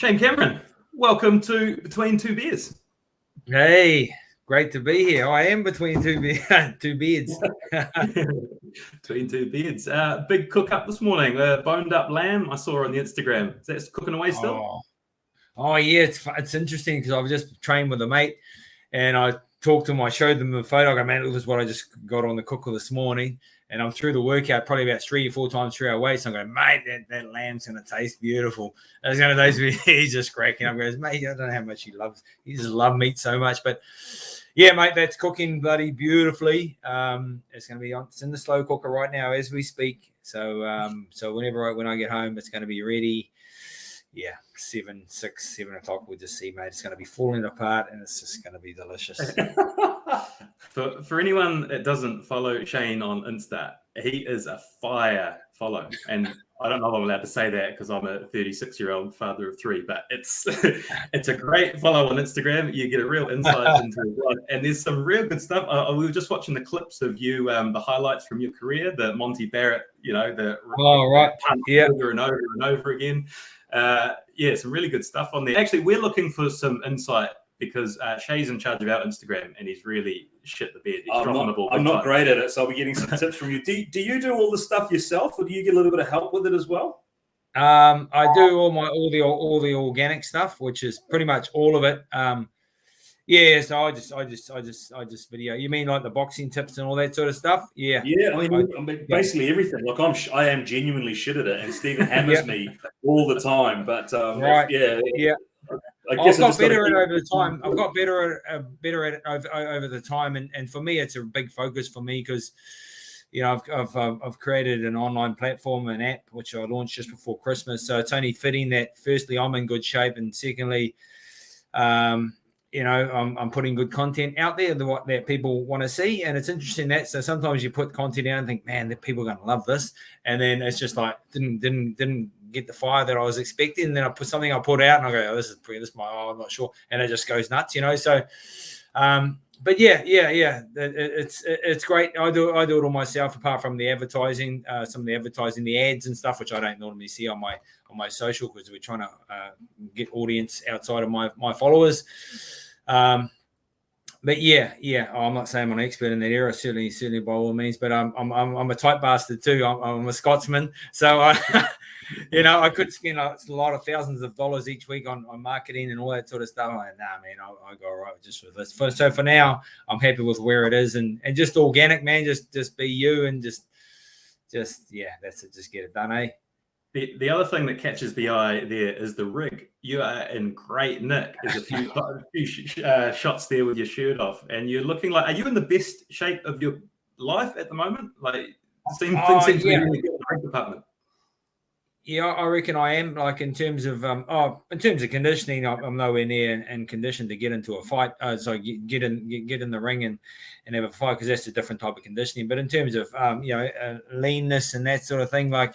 Shane Cameron, welcome to Between Two Beers. Hey, great to be here. I am between two beards. Between two beds. Big cook up this morning. Boned up lamb I saw on the Instagram. Is that cooking away still? Oh yeah, it's interesting because I've just trained with a mate and I talked to him. I showed them the photo. I go, man, look, this is what I just got on the cooker this morning. And I'm through the workout probably about 3 or 4 times through our weight. So I'm going, mate, that lamb's going to taste beautiful. That's going to taste beautiful. He's just cracking up. Goes, mate, I don't know how much he just loves meat so much. But yeah, mate, that's cooking bloody beautifully. It's going to be it's in the slow cooker right now as we speak. So when I get home, it's going to be ready. Yeah, 7 o'clock. We'll just see, mate. It's going to be falling apart and it's just going to be delicious. For anyone that doesn't follow Shane on Insta, he is a fire follow. And I don't know if I'm allowed to say that because I'm a 36-year-old father of 3, but it's a great follow on Instagram. You get a real insight into his life. And there's some real good stuff. We were just watching the clips of you, the highlights from your career, the Monty Barrett, right. Yeah. Over and over and over again. Some really good stuff on there. Actually, we're looking for some insight because Shay's in charge of our Instagram and he's really shit the bed. I'm not great at it, so I'll be getting some tips from you. Do you do all the stuff yourself, or do you get a little bit of help with it as well? I do all the organic stuff, which is pretty much all of it. So I just video. You mean like the boxing tips and all that sort of stuff? Yeah. Yeah, I mean basically everything. Like I am genuinely shit at it, and Stephen hammers me all the time. But right. Yeah. I've got better at it over the time. I've got better at it over the time, and for me, it's a big focus for me because, I've created an online platform, an app which I launched just before Christmas. So it's only fitting that. Firstly, I'm in good shape, and secondly, I'm putting good content out there that people want to see, and it's interesting that. So sometimes you put content out and think, man, that people are going to love this, and then it's just like didn't get the fire that I was expecting. And then I put something I put out and I go, I'm not sure. And it just goes nuts, So, but it's great. I do it all myself, apart from the advertising, some of the advertising, the ads and stuff, which I don't normally see on my social because we're trying to get audience outside of my followers. But I'm not saying I'm an expert in that area, certainly by all means, but I'm a tight bastard too. I'm a Scotsman, so I could spend a lot of thousands of dollars each week on marketing and all that sort of stuff. I'm like, nah, man, I go all right just with this. So for now, I'm happy with where it is and just organic, man. Just be you and just that's it. Just get it done, eh? The other thing that catches the eye there is the rig. You are in great nick. There's a few shots there with your shirt off, and you're looking like. Are you in the best shape of your life at the moment? Like, things seem to be really good in the rig department. Yeah, I reckon I am. Like in terms of conditioning, I'm nowhere near and conditioned to get into a fight. So get in the ring and have a fight because that's a different type of conditioning. But in terms of leanness and that sort of thing, like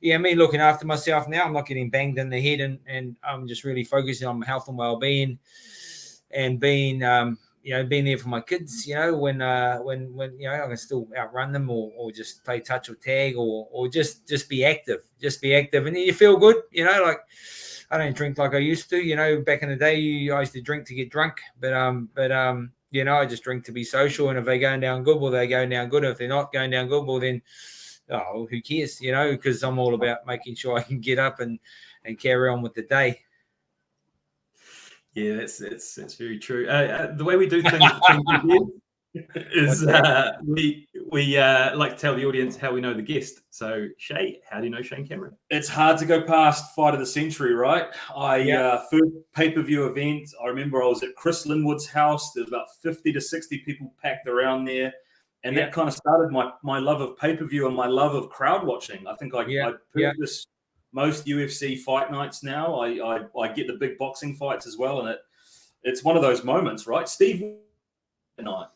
me looking after myself now, I'm not getting banged in the head and I'm just really focusing on health and well-being and being being there for my kids, when I can still outrun them or just play touch or tag or just be active. And you feel good, like I don't drink like I used to, back in the day, I used to drink to get drunk, but I just drink to be social. And if they're going down good, well, they're going down good. If they're not going down good, well, then, who cares, because I'm all about making sure I can get up and carry on with the day. Yeah, that's very true. The way we do things is we like to tell the audience how we know the guest. So, Shay, how do you know Shane Cameron? It's hard to go past Fight of the Century, right? First pay-per-view event, I remember I was at Chris Linwood's house. There was about 50 to 60 people packed around there. And that kind of started my love of pay-per-view and my love of crowd watching. I think I purchased most UFC fight nights now. I get the big boxing fights as well, and it's one of those moments, right? Steve night.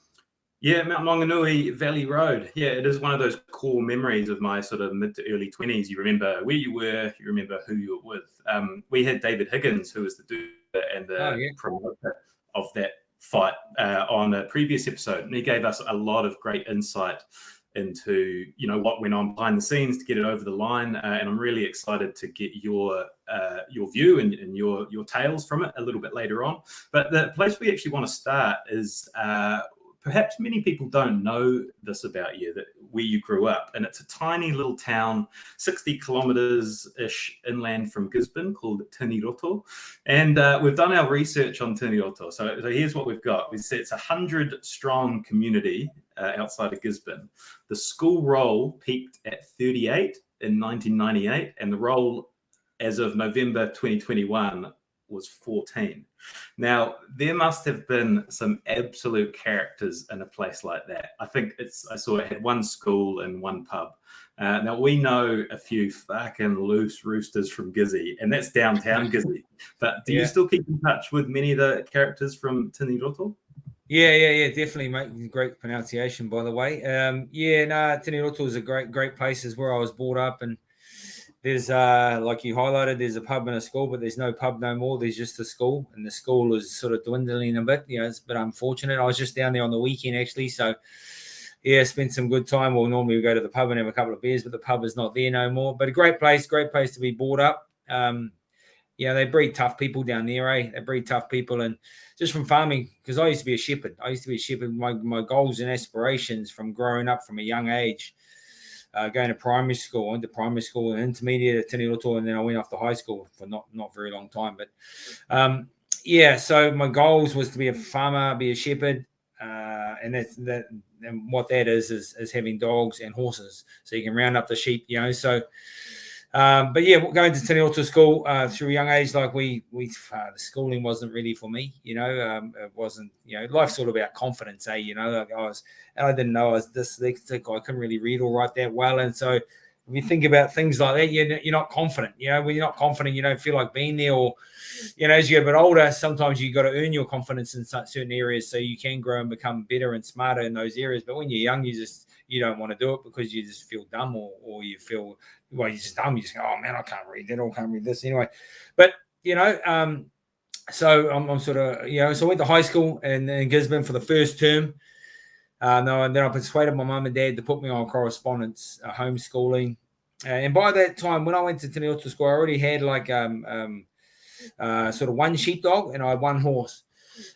Yeah, Mount Maunganui Valley Road. Yeah, it is one of those core memories of my sort of mid to early 20s. You remember where you were, you remember who you were with. We had David Higgins, who was the dude and the promoter of that fight on a previous episode, and he gave us a lot of great insight into what went on behind the scenes to get it over the line, and I'm really excited to get your view and your tales from it a little bit later on. But the place we actually want to start is perhaps many people don't know this about you, that where you grew up. And it's a tiny little town, 60 kilometers-ish inland from Gisborne, called Tiniroto. And we've done our research on Tiniroto. So here's what we've got. We say it's a 100-strong community outside of Gisborne. The school roll peaked at 38 in 1998, and the roll as of November 2021 was 14. Now, there must have been some absolute characters in a place like that. I think I saw it had one school and one pub. Now, we know a few fucking loose roosters from Gizzy, and that's downtown Gizzy. But do you still keep in touch with many of the characters from Tiniroto? Yeah, definitely, mate. Great pronunciation, by the way. Tiniroto is a great place. Is where I was brought up, and there's like you highlighted, there's a pub and a school, but there's no pub no more. There's just a school, and the school is sort of dwindling a bit. It's a bit unfortunate. I was just down there on the weekend actually, so spent some good time. Well, normally we go to the pub and have a couple of beers, but the pub is not there no more. But a great place to be brought up. They breed tough people down there, They breed tough people, and just from farming, because I used to be a shepherd. My goals and aspirations from growing up from a young age. Going to primary school. I went to primary school and intermediate at Tiniroto, and then I went off to high school for not very long time. But so my goals was to be a farmer, be a shepherd, and and what that is having dogs and horses, so you can round up the sheep, So, going to Tiniroto school through a young age, like the schooling wasn't really for me, it wasn't, life's all about confidence, I didn't know I was dyslexic. I couldn't really read or write that well. And so if you think about things like that, you're not confident, when you're not confident, you don't feel like being there, or, as you get a bit older, sometimes you got to earn your confidence in certain areas so you can grow and become better and smarter in those areas. But when you're young, you don't want to do it because you just feel dumb, or you feel, you're just dumb. You just go, oh man, I can't read that, or can't read this anyway. But, so I'm sort of, so I went to high school in Gisborne for the first term. And then I persuaded my mum and dad to put me on correspondence, homeschooling. And by that time, when I went to Tiniroto school, I already had like sort of one sheepdog, and I had one horse.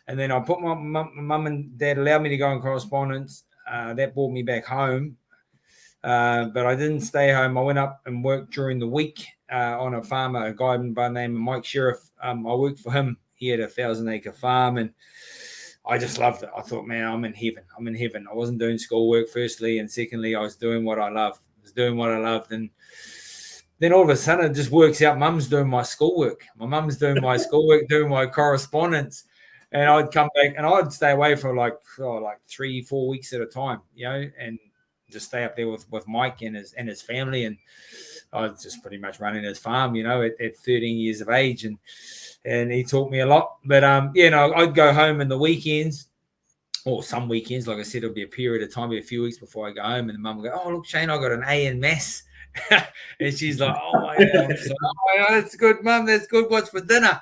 And then I put my mum and dad allowed me to go on correspondence. That brought me back home. But I didn't stay home. I went up and worked during the week on a farm, a guy by the name of Mike Sheriff. I worked for him. He had a 1,000-acre farm, and I just loved it. I thought, man, I'm in heaven. I wasn't doing schoolwork, firstly, and secondly, I was doing what I loved. And then all of a sudden, it just works out. Mum's doing my schoolwork. My mum's doing my schoolwork, doing my correspondence. And I'd come back, and I'd stay away for like 3-4 weeks at a time, and just stay up there with Mike and his family. And I was just pretty much running his farm, at 13 years of age. And he taught me a lot. But, I'd go home in the weekends, or some weekends. Like I said, it'll be a period of time, a few weeks before I go home. And the mum would go, oh, look, Shane, I got an A in maths. And she's like, oh, my God. So, that's good, Mum. That's good. What's for dinner?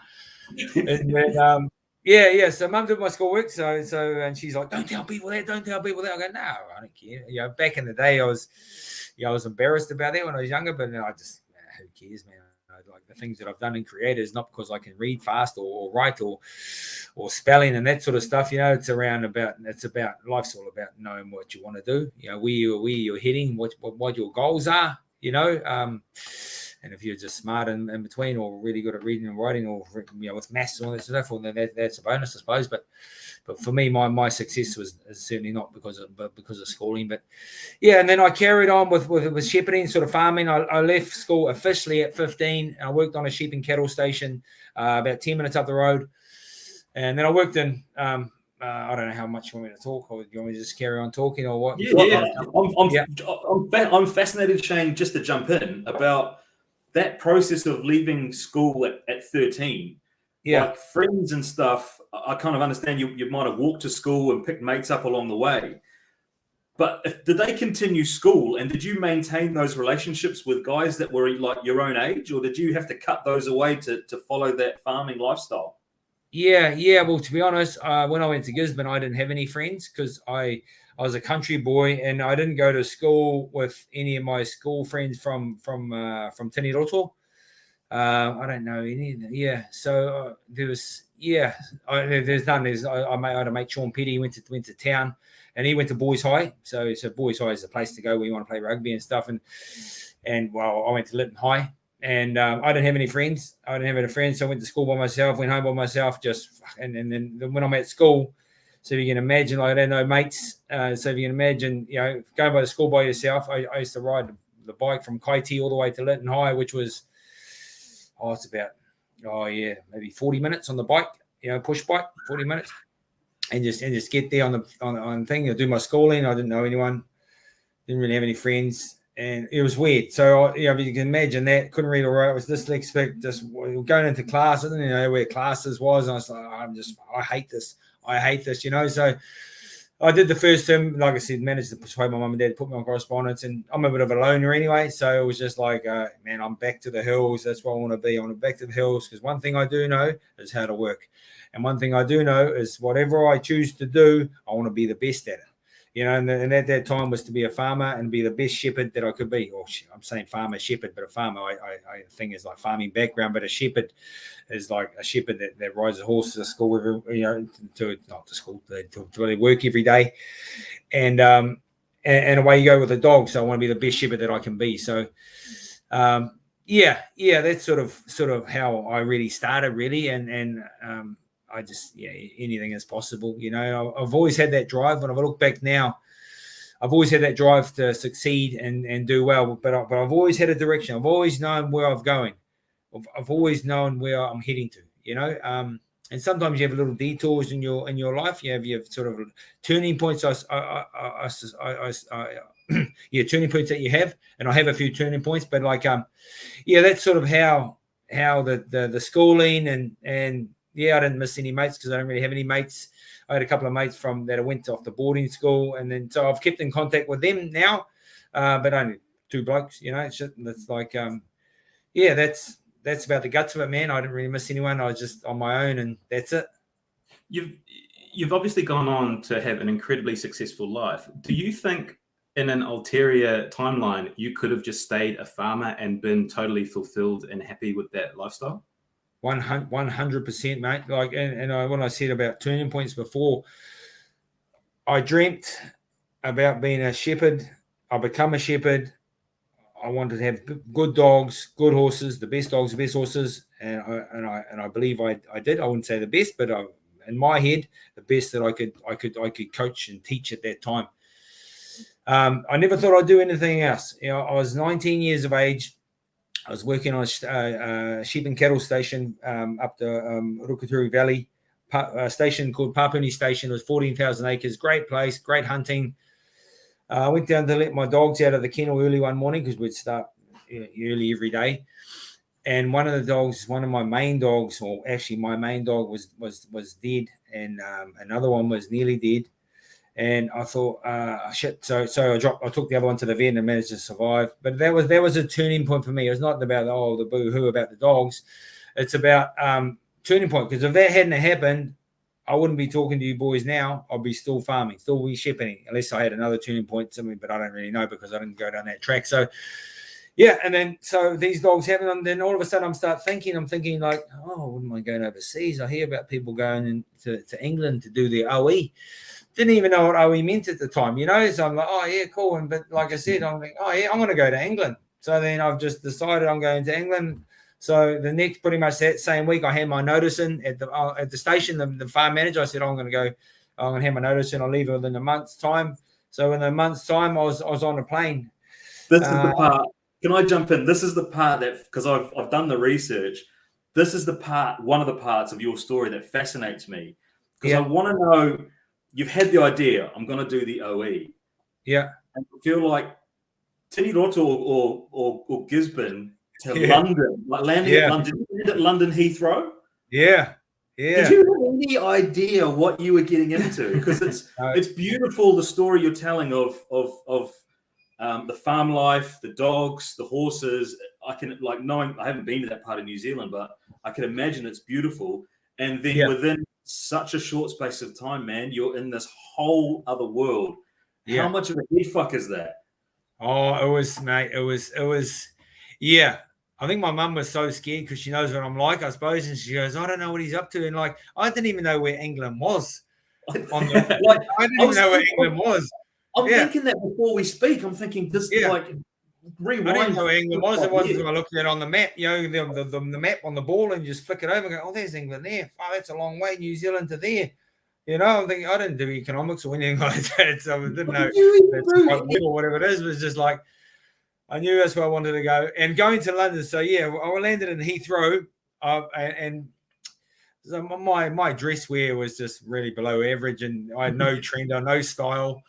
And then, so Mum did my schoolwork. So, and she's like, don't tell people that. I go, no, I don't care. Back in the day, I was embarrassed about that when I was younger, but I just, who cares, man? Like the things that I've done in creator is not because I can read fast or write or spelling and that sort of stuff. It's about life's all about knowing what you want to do. Where you're heading, what your goals are. And if you're just smart in between, or really good at reading and writing, or with maths and all that stuff, well, then that's a bonus, I suppose. But for me, my success was certainly not because of schooling. But and then I carried on with shepherding, sort of farming. I left school officially at 15, and I worked on a sheep and cattle station about 10 minutes up the road. And then I worked in. I don't know how much you want me to talk, or do you want me to just carry on talking, or what? I'm fascinated, Shane, just to jump in about that process of leaving school at 13. Like friends and stuff, I kind of understand you might have walked to school and picked mates up along the way. But did they continue school, and did you maintain those relationships with guys that were like your own age, or did you have to cut those away to follow that farming lifestyle? Yeah. Well, to be honest, when I went to Gisborne, I didn't have any friends because I was a country boy, and I didn't go to school with any of my school friends from Tiniroto. I don't know any. Yeah, so there was. Yeah, there's none. I had a mate, Sean Petty, went to town, and he went to Boys High. So Boys High is the place to go where you want to play rugby and stuff. And well, I went to Lytton High, and I didn't have any friends. I didn't have any friends, so I went to school by myself. Went home by myself. And then when I'm at school, so if you can imagine, like I don't know mates. So if you can imagine, going by the school by yourself. I used to ride the bike from Kaiti all the way to Lytton High, which was it's about maybe 40 minutes on the bike, push bike, 40 minutes, and just get there on the thing. I do my schooling. I didn't know anyone, didn't really have any friends, and it was weird. So you can imagine that. Couldn't read or write. I was dyslexic. Just going into class, I didn't know where classes was. And I was like, I hate this. So I did the first term, like I said, managed to persuade my mum and dad to put me on correspondence, and I'm a bit of a loner anyway, so it was just like, man, I'm back to the hills. That's what I want to be. I want to back to the hills, because one thing I do know is how to work, and one thing I do know is whatever I choose to do, I want to be the best at it. And at that time was to be a farmer and be the best shepherd that I could be. Or I'm saying farmer, shepherd, but a farmer, I think is like farming background, but a shepherd is like a shepherd that rides a horse to school, not to school, to work every day. And away you go with a dog. So I want to be the best shepherd that I can be. So, that's sort of how I really started, really. And I just, anything is possible. I've always had that drive. When I look back now, I've always had that drive to succeed and do well. But I've always had a direction. I've always known where I'm going. I've always known where I'm heading to. And sometimes you have little detours in your life. You have sort of turning points. Turning points that you have, and I have a few turning points. But that's sort of how the schooling and. Yeah, I didn't miss any mates because I don't really have any mates. I had a couple of mates that I went off the boarding school, and then so I've kept in contact with them now, but only two blokes. That's like, that's about the guts of it, man. I didn't really miss anyone. I was just on my own, and that's it. You've obviously gone on to have an incredibly successful life. Do you think in an ulterior timeline you could have just stayed a farmer and been totally fulfilled and happy with that lifestyle? 100%, mate. When I said about turning points before, I dreamt about being a shepherd. I become a shepherd. I wanted to have good dogs, good horses, the best dogs, the best horses, and I believe I did. I wouldn't say the best, but in my head, the best that I could coach and teach at that time. I never thought I'd do anything else. I was 19 years of age. I was working on a sheep and cattle station up the Rukaturi Valley, a station called Papuni Station. It was 14,000 acres, great place, great hunting. I went down to let my dogs out of the kennel early one morning because we'd start early every day. And one of my main dogs, or actually my main dog was dead, and another one was nearly dead. And I thought, shit. So I took the other one to the vet and managed to survive. But that was a turning point for me. It was not about the boo-hoo about the dogs. It's about turning point. Because if that hadn't happened, I wouldn't be talking to you boys now. I'd be still farming, still be shepherding, unless I had another turning point something. But I don't really know because I didn't go down that track. So yeah, and then so these dogs happen, and then all of a sudden I'm thinking like, wouldn't mind going overseas? I hear about people going to England to do their OE. Didn't even know what OE meant at the time, So I'm like, oh yeah, cool. And but like I said, I'm like, oh yeah, I'm going to go to England. So then I've just decided I'm going to England. So the next, pretty much that same week, I had my notice in at the station. The farm manager, I said, I'm going to have my notice in. I'll leave within a month's time. So in a month's time, I was on a plane. This is the part. Can I jump in? This is the part that, because I've done the research. This is one of the parts of your story that fascinates me, because I want to know. You've had the idea, I'm going to do the OE. Yeah. And I feel like Tiniroto or Gisborne to London, like landing at London. You landed at London Heathrow? Yeah. Yeah. Did you have any idea what you were getting into? Because it's beautiful, the story you're telling of the farm life, the dogs, the horses. I can, knowing, I haven't been to that part of New Zealand, but I can imagine it's beautiful. And then within such a short space of time, man, you're in this whole other world. How much of a head fuck is that? Oh, it was, mate. It was. Yeah. I think my mum was so scared because she knows what I'm like, I suppose, and she goes, "I don't know what he's up to," and like I didn't even know where England was. I didn't even know where England was. I'm thinking that before we speak. I'm thinking this like rewind. I didn't know where England was. It wasn't. I looked at it on the map, the map on the ball, and you just flick it over and go, "Oh, there's England there. Oh, that's a long way, New Zealand to there." I'm thinking I didn't do economics or anything like that, so I didn't know or whatever it is. It was just like I knew that's where I wanted to go. And going to London, so I landed in Heathrow, and so my dress wear was just really below average, and I had no trend or no style.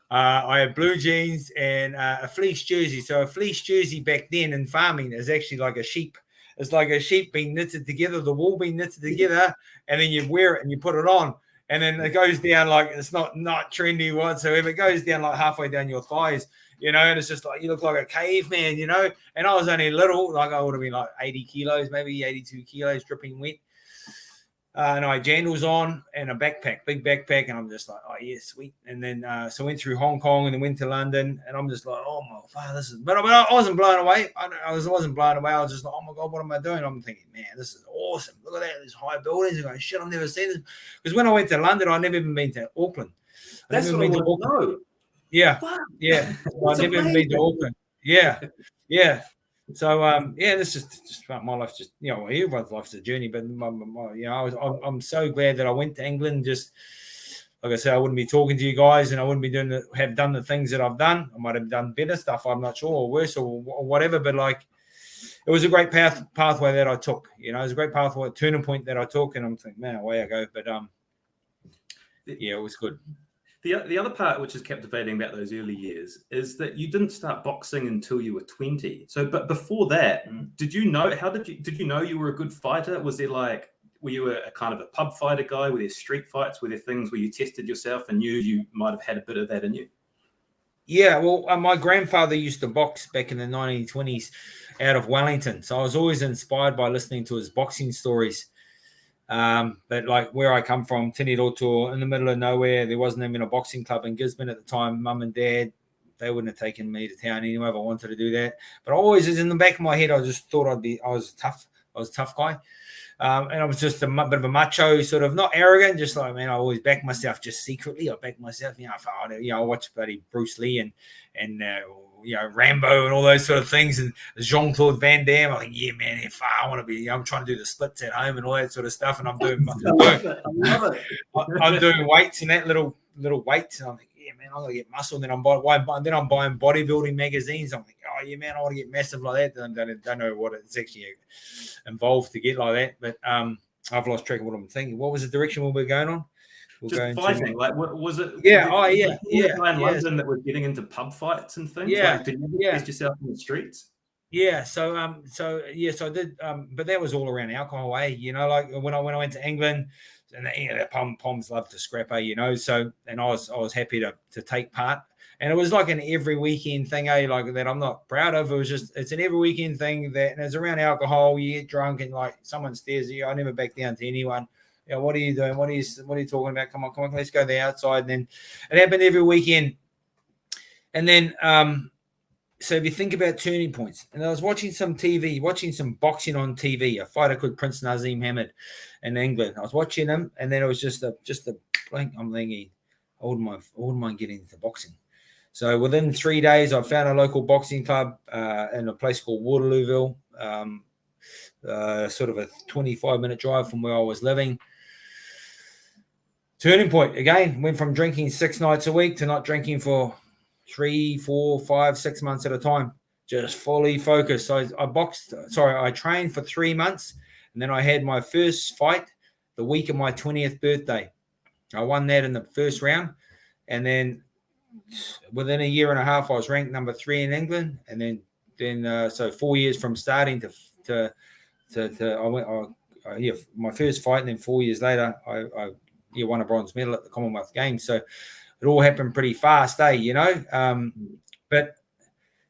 I had blue jeans and a fleece jersey. So a fleece jersey back then in farming is actually like a sheep. It's like a sheep being knitted together, the wool being knitted together, and then you wear it and you put it on. And then it goes down like it's not trendy whatsoever. It goes down like halfway down your thighs, and it's just like you look like a caveman, And I was only little, like I would have been like 80 kilos, maybe 82 kilos, dripping wet. And I had jandals on and a backpack, big backpack, and I'm just like, oh yeah, sweet. And then so I went through Hong Kong and then went to London, and I'm just like, oh my God, this is. But I wasn't blown away. I wasn't blown away. I was just like, oh my God, what am I doing? I'm thinking, man, this is awesome. Look at that, these high buildings. I'm going, shit, I've never seen this. Because when I went to London, I'd never even been to Auckland. That's what I want to know. Yeah, yeah. I've never even been to Auckland. Yeah, yeah. So this is just my life. Just everyone's life's a journey, but I'm so glad that I went to England. Just like I said, I wouldn't be talking to you guys, and I wouldn't be have done the things that I've done. I might have done better stuff. I'm not sure, or worse, or whatever. But like, it was a great pathway that I took. It was a great pathway, turning point that I took, and I'm thinking, man, away I go. But it was good. The other part which is captivating about those early years is that you didn't start boxing until you were 20. So, but before that, did you know? How did you know you were a good fighter? Was there were you a kind of a pub fighter guy? Were there street fights? Were there things where you tested yourself and knew you might have had a bit of that in you? Yeah, well, my grandfather used to box back in the 1920s out of Wellington, so I was always inspired by listening to his boxing stories. But like where I come from, Tiniroto, in the middle of nowhere, there wasn't even a boxing club in Gisborne at the time. Mum and Dad, they wouldn't have taken me to town anyway if I wanted to do that. But I always, in the back of my head, I just thought I was tough. I was a tough guy. And I was just a bit of a macho, sort of not arrogant, just like, man, I always back myself just secretly. I back myself, I watch buddy Bruce Lee and Rambo and all those sort of things, and Jean-Claude Van Damme. I'm like, yeah, man, if I want to be, I'm trying to do the splits at home and all that sort of stuff, and I'm doing, I'm doing weights and that little weights, and I'm like, yeah, man, I'm gonna get muscle. And then I'm buying bodybuilding magazines. I'm like, oh yeah, man, I want to get massive like that. And I don't know what it's actually involved to get like that, but I've lost track of what I'm thinking. What was the direction we were going on? Just fighting, like what was it? Yeah, in London that was getting into pub fights and things. Yeah, did you test yourself in the streets? Yeah, so I did, but that was all around alcohol, like when I went to England, and the Poms love to scrap, so, and I was happy to take part, and it was like an every weekend thing, like that I'm not proud of. It was just, it's an every weekend thing and it's around alcohol. You get drunk and like someone stares at you. I never back down to anyone. What are you doing? What are you talking about? Come on, let's go to the outside. And then it happened every weekend. And then, so if you think about turning points, and I was watching some boxing on TV, a fighter called Prince Nazim Hamid in England. I was watching him, and then it was just a blank. I'm thinking, I wouldn't mind getting into boxing. So within 3 days, I found a local boxing club in a place called Waterlooville, sort of a 25-minute drive from where I was living. Turning point, again, went from drinking 6 nights a week to not drinking for 3, 4, 5, 6 months at a time, just fully focused. So I trained for 3 months, and then I had my first fight the week of my 20th birthday. I won that in the first round, and then within a year and a half, I was ranked number 3 in England, and then so 4 years from starting to I went my first fight, and then 4 years later, I won a bronze medal at the Commonwealth Games. So it all happened pretty fast, but I'm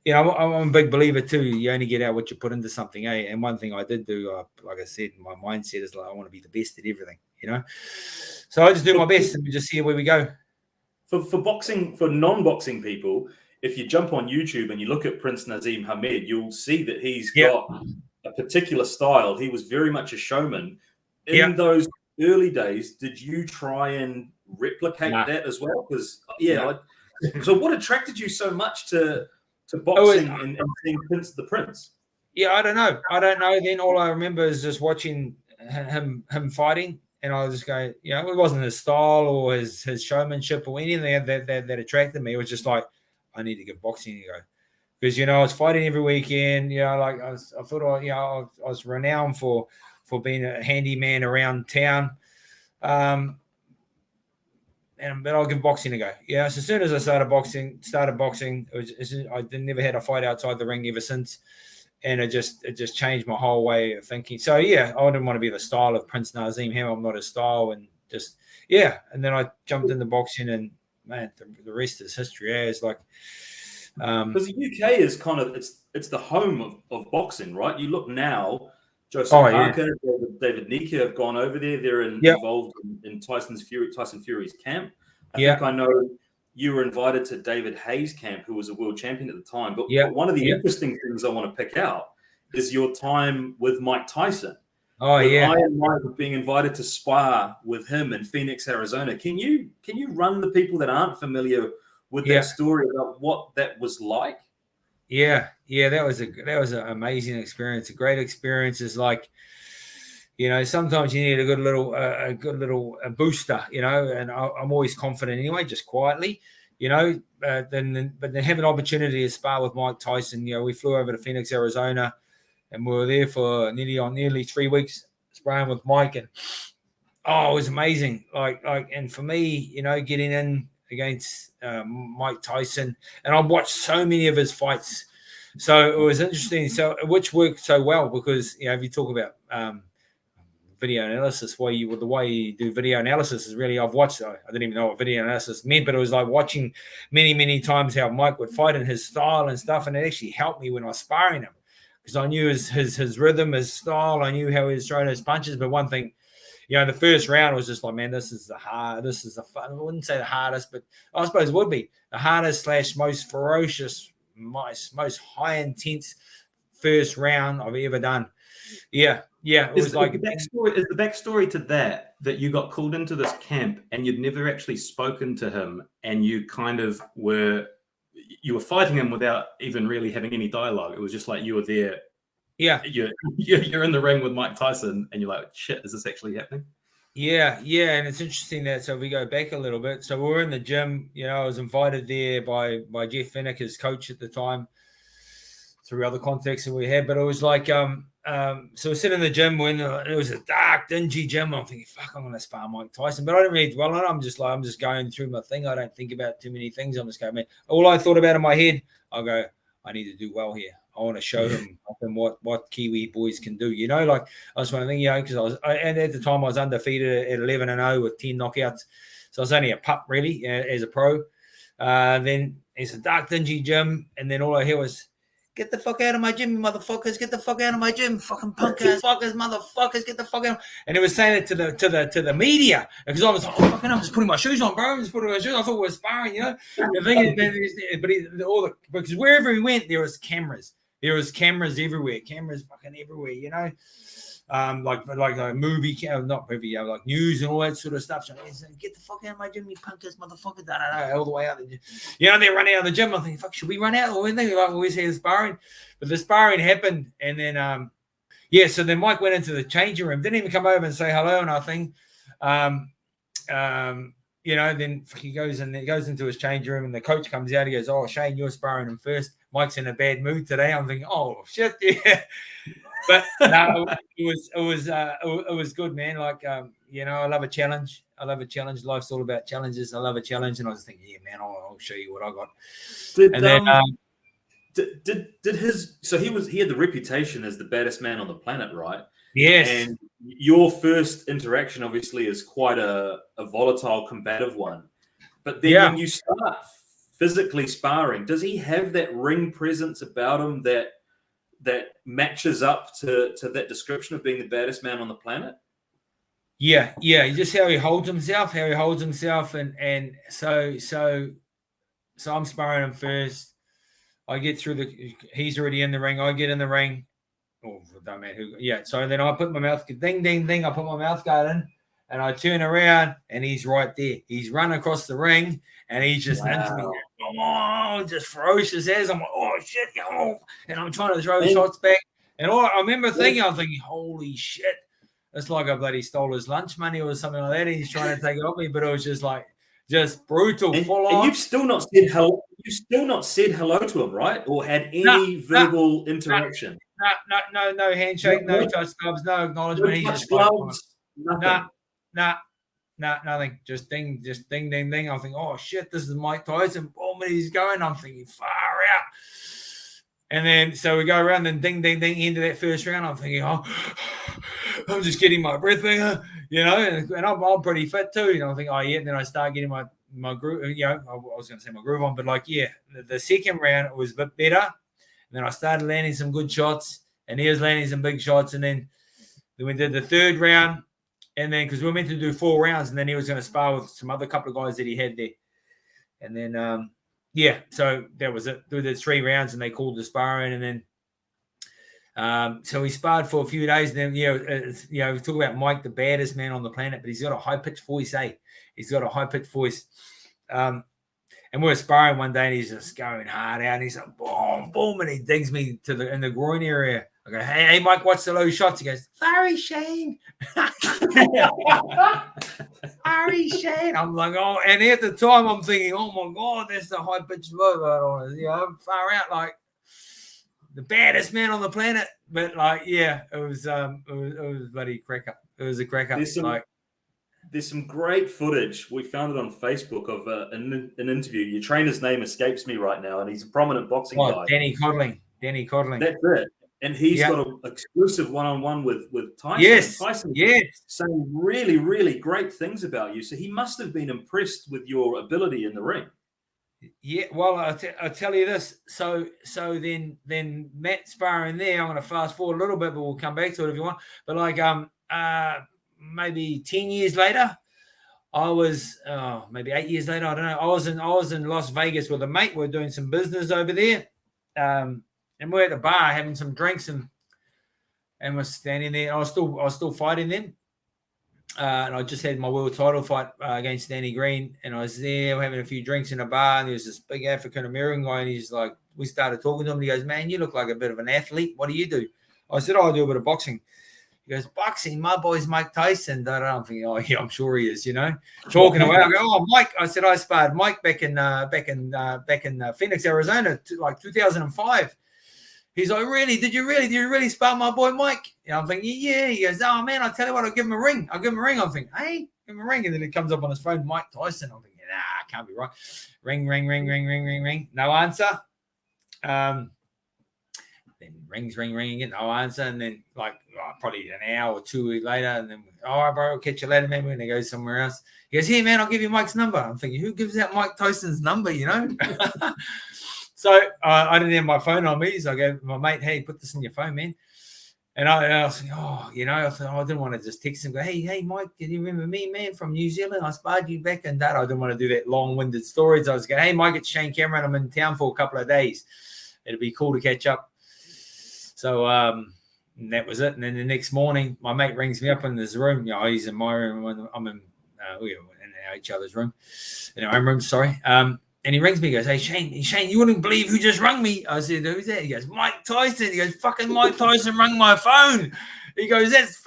a big believer too. You only get out what you put into something, And one thing I did do, like I said, my mindset is like I want to be the best at everything, So I just do my best and we just see where we go. For boxing, for non-boxing people, if you jump on YouTube and you look at Prince Nazim Hamed, you'll see that he's got a particular style. He was very much a showman. In those early days, did you try and replicate that as well? Because so what attracted you so much to boxing and seeing the Prince? Yeah, I don't know. Then all I remember is just watching him fighting, and I was just going, it wasn't his style or his showmanship or anything that attracted me. It was just like, I need to give boxing a go. Because I was fighting every weekend. Like I thought, I was renowned for being a handyman around town. But I'll give boxing a go. So as soon as I started boxing, I never had a fight outside the ring ever since, and it just changed my whole way of thinking. So I didn't want to be the style of Prince Nazim Hamed. I'm not his style, and and then I jumped into boxing, and man, the rest is history. It's like. Because the UK is kind of it's the home of boxing, right? You look now, Joseph Parker, David Nika have gone over there. They're involved in Tyson Fury's camp. I think I know you were invited to David Hayes' camp, who was a world champion at the time. But one of the interesting things I want to pick out is your time with Mike Tyson. I and Mike being invited to spar with him in Phoenix, Arizona. Can you run the people that aren't familiar with that story about what that was like? That was an amazing experience. A great experience is like, sometimes you need a good little booster, and I'm always confident anyway, just quietly, but then have an opportunity to spar with Mike Tyson. We flew over to Phoenix, Arizona, and we were there for nearly 3 weeks sparring with Mike, and it was amazing. And for me, getting in against Mike Tyson, and I watched so many of his fights, so it was interesting. So which worked so well because if you talk about video analysis, the way you do video analysis is really I've watched. I didn't even know what video analysis meant, but it was like watching many times how Mike would fight in his style and stuff, and it actually helped me when I was sparring him because I knew his rhythm, his style. I knew how he was throwing his punches. But one thing. The first round was just like, man, this is I wouldn't say the hardest, but I suppose it would be the hardest / most ferocious, most high intense first round I've ever done. It was the backstory to that you got called into this camp and you'd never actually spoken to him, and you kind of were fighting him without even really having any dialogue. It was just like you were there. You're in the ring with Mike Tyson, and you're like, shit, is this actually happening? And it's interesting that. So we go back a little bit. So we were in the gym. I was invited there by Jeff Fennick, his coach at the time, through other contexts that we had. But it was like, so we're sitting in the gym when it was a dark, dingy gym. I'm thinking, fuck, I'm going to spar Mike Tyson. But I didn't really dwell on it. I'm just going through my thing. I don't think about too many things. I'm just going, man. All I thought about in my head, I go, I need to do well here. I want to show him what Kiwi boys can do. I just want to think, because and at the time I was undefeated at 11-0 with 10 knockouts. So I was only a pup really as a pro. Then it's a dark, dingy gym. And then all I hear was, get the fuck out of my gym, you motherfuckers. Get the fuck out of my gym. Fucking punk ass fuckers, motherfuckers. Get the fuck out. And it was saying it to the media. Because I was like, I'm just putting my shoes on, bro. I'm just putting my shoes on. I thought we were sparring, because wherever we went, there was cameras. There was cameras everywhere. Cameras fucking everywhere, like movie, not movie, like news and all that sort of stuff. So get the fuck out of my gym, you punk ass motherfucker. All the way out. They run out of the gym. I'm thinking, fuck, should we run out? Or anything? Like always had sparring, but the sparring happened, and then so then Mike went into the changing room. Didn't even come over and say hello and nothing. Then he goes into his changing room, and the coach comes out. He goes, "Oh, Shane, you're sparring him first. Mike's in a bad mood today." I'm thinking, "Oh shit, yeah." But no, it was good, man. Like, I love a challenge. Life's all about challenges. I love a challenge, and I was thinking, yeah, man, I'll show you what I got. He had the reputation as the baddest man on the planet, right? Yes. And your first interaction, obviously, is quite a volatile, combative one. But then when you start physically sparring, does he have that ring presence about him that matches up to that description of being the baddest man on the planet? Yeah. Just how he holds himself, and so I'm sparring him first. I get through he's already in the ring. I get in the ring. Oh, don't matter who. Yeah. So then I put my mouth, ding, ding, ding. I put my mouth guard in and I turn around and he's right there. He's run across the ring and he's just into me. Oh, just ferocious as I'm like, oh shit, oh. And I'm trying to throw shots back. And I remember thinking, holy shit, it's like I bloody stole his lunch money or something like that. He's trying to take it off me, but it was just brutal, full on. And you've still not said hello. You've still not said hello to him, right? Or had any verbal interaction? No handshake, no touch gloves, no acknowledgement. He just gloves, nothing. Nothing. Just ding, ding, ding. I'm thinking, oh shit, this is Mike Tyson. Boom, and he's going. I'm thinking, far out. And then so we go around and ding, ding, ding into that first round. I'm thinking, oh, I'm just getting my breath back, and I'm pretty fit too. I'm thinking, oh yeah. And then I start getting my groove. I was going to say my groove on, but the second round it was a bit better. And then I started landing some good shots, and he was landing some big shots. And then we did the third round, and then because we were meant to do 4 rounds, and then he was going to spar with some other couple of guys that he had there. And then so that was it. We did 3 rounds, and they called the sparring, and then so we sparred for a few days. And then we talk about Mike, the baddest man on the planet, but he's got a high pitched voice. He's got a high pitched voice. And we were sparring one day, and he's just going hard out. And he's like, boom, boom, and he digs me in the groin area. I go, hey, Mike, what's the low shots? He goes, sorry, Shane. Sorry, Shane. I'm like, oh, and at the time, I'm thinking, oh my god, that's the high pitched low. I'm far out, like the baddest man on the planet. But it was bloody crack up. It was a crack up. There's some great footage. We found it on Facebook of an interview. Your trainer's name escapes me right now, and he's a prominent boxing guy. Danny Codling. That's it. And he's got an exclusive one-on-one with Tyson. Yes. Tyson saying really, really great things about you. So he must have been impressed with your ability in the ring. Yeah, well, I'll tell you this. So then Matt sparring there. I'm going to fast forward a little bit, but we'll come back to it if you want. But maybe 10 years later, I was maybe 8 years later, I don't know. I was in Las Vegas with a mate. We're doing some business over there, and we're at the bar having some drinks, and we're standing there. I was still fighting them, and I just had my world title fight against Danny Green, and I was there having a few drinks in a bar, and there was this big African American guy, and he's like, we started talking to him, and he goes, man, you look like a bit of an athlete. What do you do? I said, I do a bit of boxing. He goes, boxing, my boy's Mike Tyson. I'm thinking, oh yeah, I'm sure he is, talking away. I go, oh, Mike. I said, I sparred Mike back in Phoenix, Arizona, like 2005. He's like, really? Did you really spar my boy Mike? And I'm thinking, yeah. He goes, oh man, I'll tell you what, I'll give him a ring. I'm thinking, hey, give him a ring. And then it comes up on his phone, Mike Tyson. I'm thinking, can't be right. Ring. No answer. Then rings, ring again, no answer. And then probably an hour or 2 weeks later, and then, all right, bro, I'll catch you later, maybe when they go somewhere else. He goes, here, man, I'll give you Mike's number. I'm thinking, who gives out Mike Tyson's number, So I didn't have my phone on me, so I gave my mate, hey, put this in your phone, man. And I was thinking, I didn't want to just text him, go, hey, Mike, can you remember me, man, from New Zealand? I sparred you back in that. I didn't want to do that long-winded story. So I was going, hey, Mike, it's Shane Cameron. I'm in town for a couple of days. It'd be cool to catch up. So and that was it. And then the next morning, my mate rings me up in his room. He's in my room. I'm in each other's room, in our own room. Sorry. And he rings me. He goes, hey Shane, you wouldn't believe who just rung me. I said, who's that? He goes, Mike Tyson. He goes, fucking Mike Tyson rung my phone. He goes, that's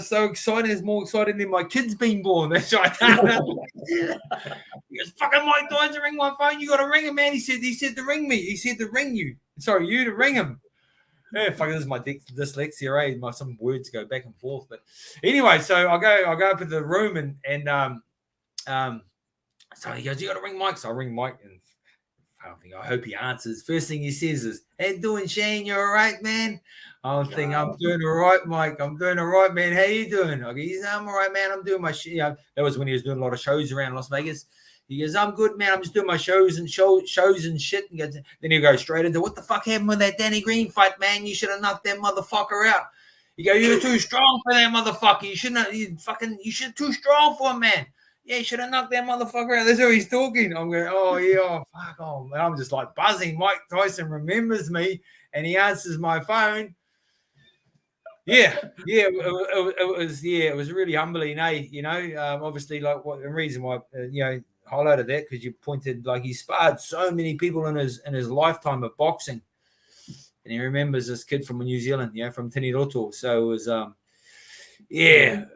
so exciting. It's more exciting than my kid's being born. That's right. He goes, fucking Mike Tyson ring my phone. You got to ring him, man. He said to ring me. He said to ring you. Sorry, you to ring him. Yeah, fuck, this is my dyslexia, right? Some words go back and forth. But anyway, so I go up to the room and so he goes, you got to ring Mike. So I ring Mike, and I hope he answers. First thing he says is, how you doing, Shane? You all right, man? I'm thinking, I'm doing all right, Mike. I'm doing all right, man. How you doing? I go, I'm all right, man. I'm doing my shit. That was when he was doing a lot of shows around Las Vegas. He goes, I'm good, man. I'm just doing my shows and shit. And then he goes straight into, what the fuck happened with that Danny Green fight, man? You should have knocked that motherfucker out. You go, you're too strong for that motherfucker. You should too strong for him, man. Yeah, you should have knocked that motherfucker out. That's how he's talking. I'm going, oh, yeah, oh, fuck on. And I'm just like buzzing. Mike Tyson remembers me and he answers my phone. Yeah, it was really humbling, you know. Obviously, like what the reason why highlighted that because you pointed like he sparred so many people in his lifetime of boxing, and he remembers this kid from New Zealand, from Tiniroto. So it was it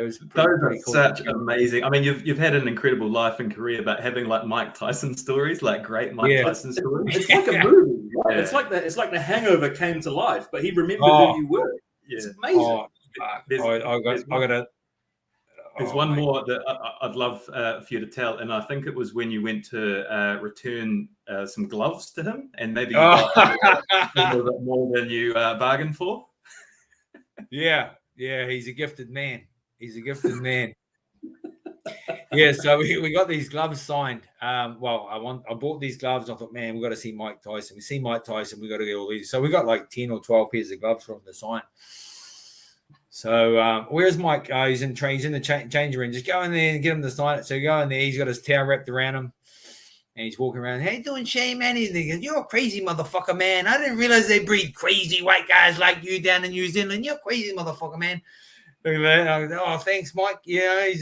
was pretty cool. Such amazing. I mean, you've had an incredible life and career, but having like Mike Tyson stories, like great Mike Tyson stories, it's like a movie. Right? Yeah. It's like The Hangover came to life, but he remembered who you were. It's amazing. There's one more that I'd love for you to tell, and I think it was when you went to return some gloves to him, and maybe you got a little bit more than you bargained for. Yeah, he's a gifted man. Yeah, so we got these gloves signed. I bought these gloves. I thought, man, we got to see Mike Tyson. We see Mike Tyson. We got to get all these. So we got like 10 or 12 pairs of gloves from the sign. So where's Mike? He's in the change room. Just go in there and get him to sign it. So you go in there. He's got his towel wrapped around him, and he's walking around. How you doing, Shane, man? He goes, you're a crazy motherfucker, man. I didn't realize they breed crazy white guys like you down in New Zealand. You're a crazy motherfucker, man. Look at that. I go, oh, thanks, Mike. Yeah, I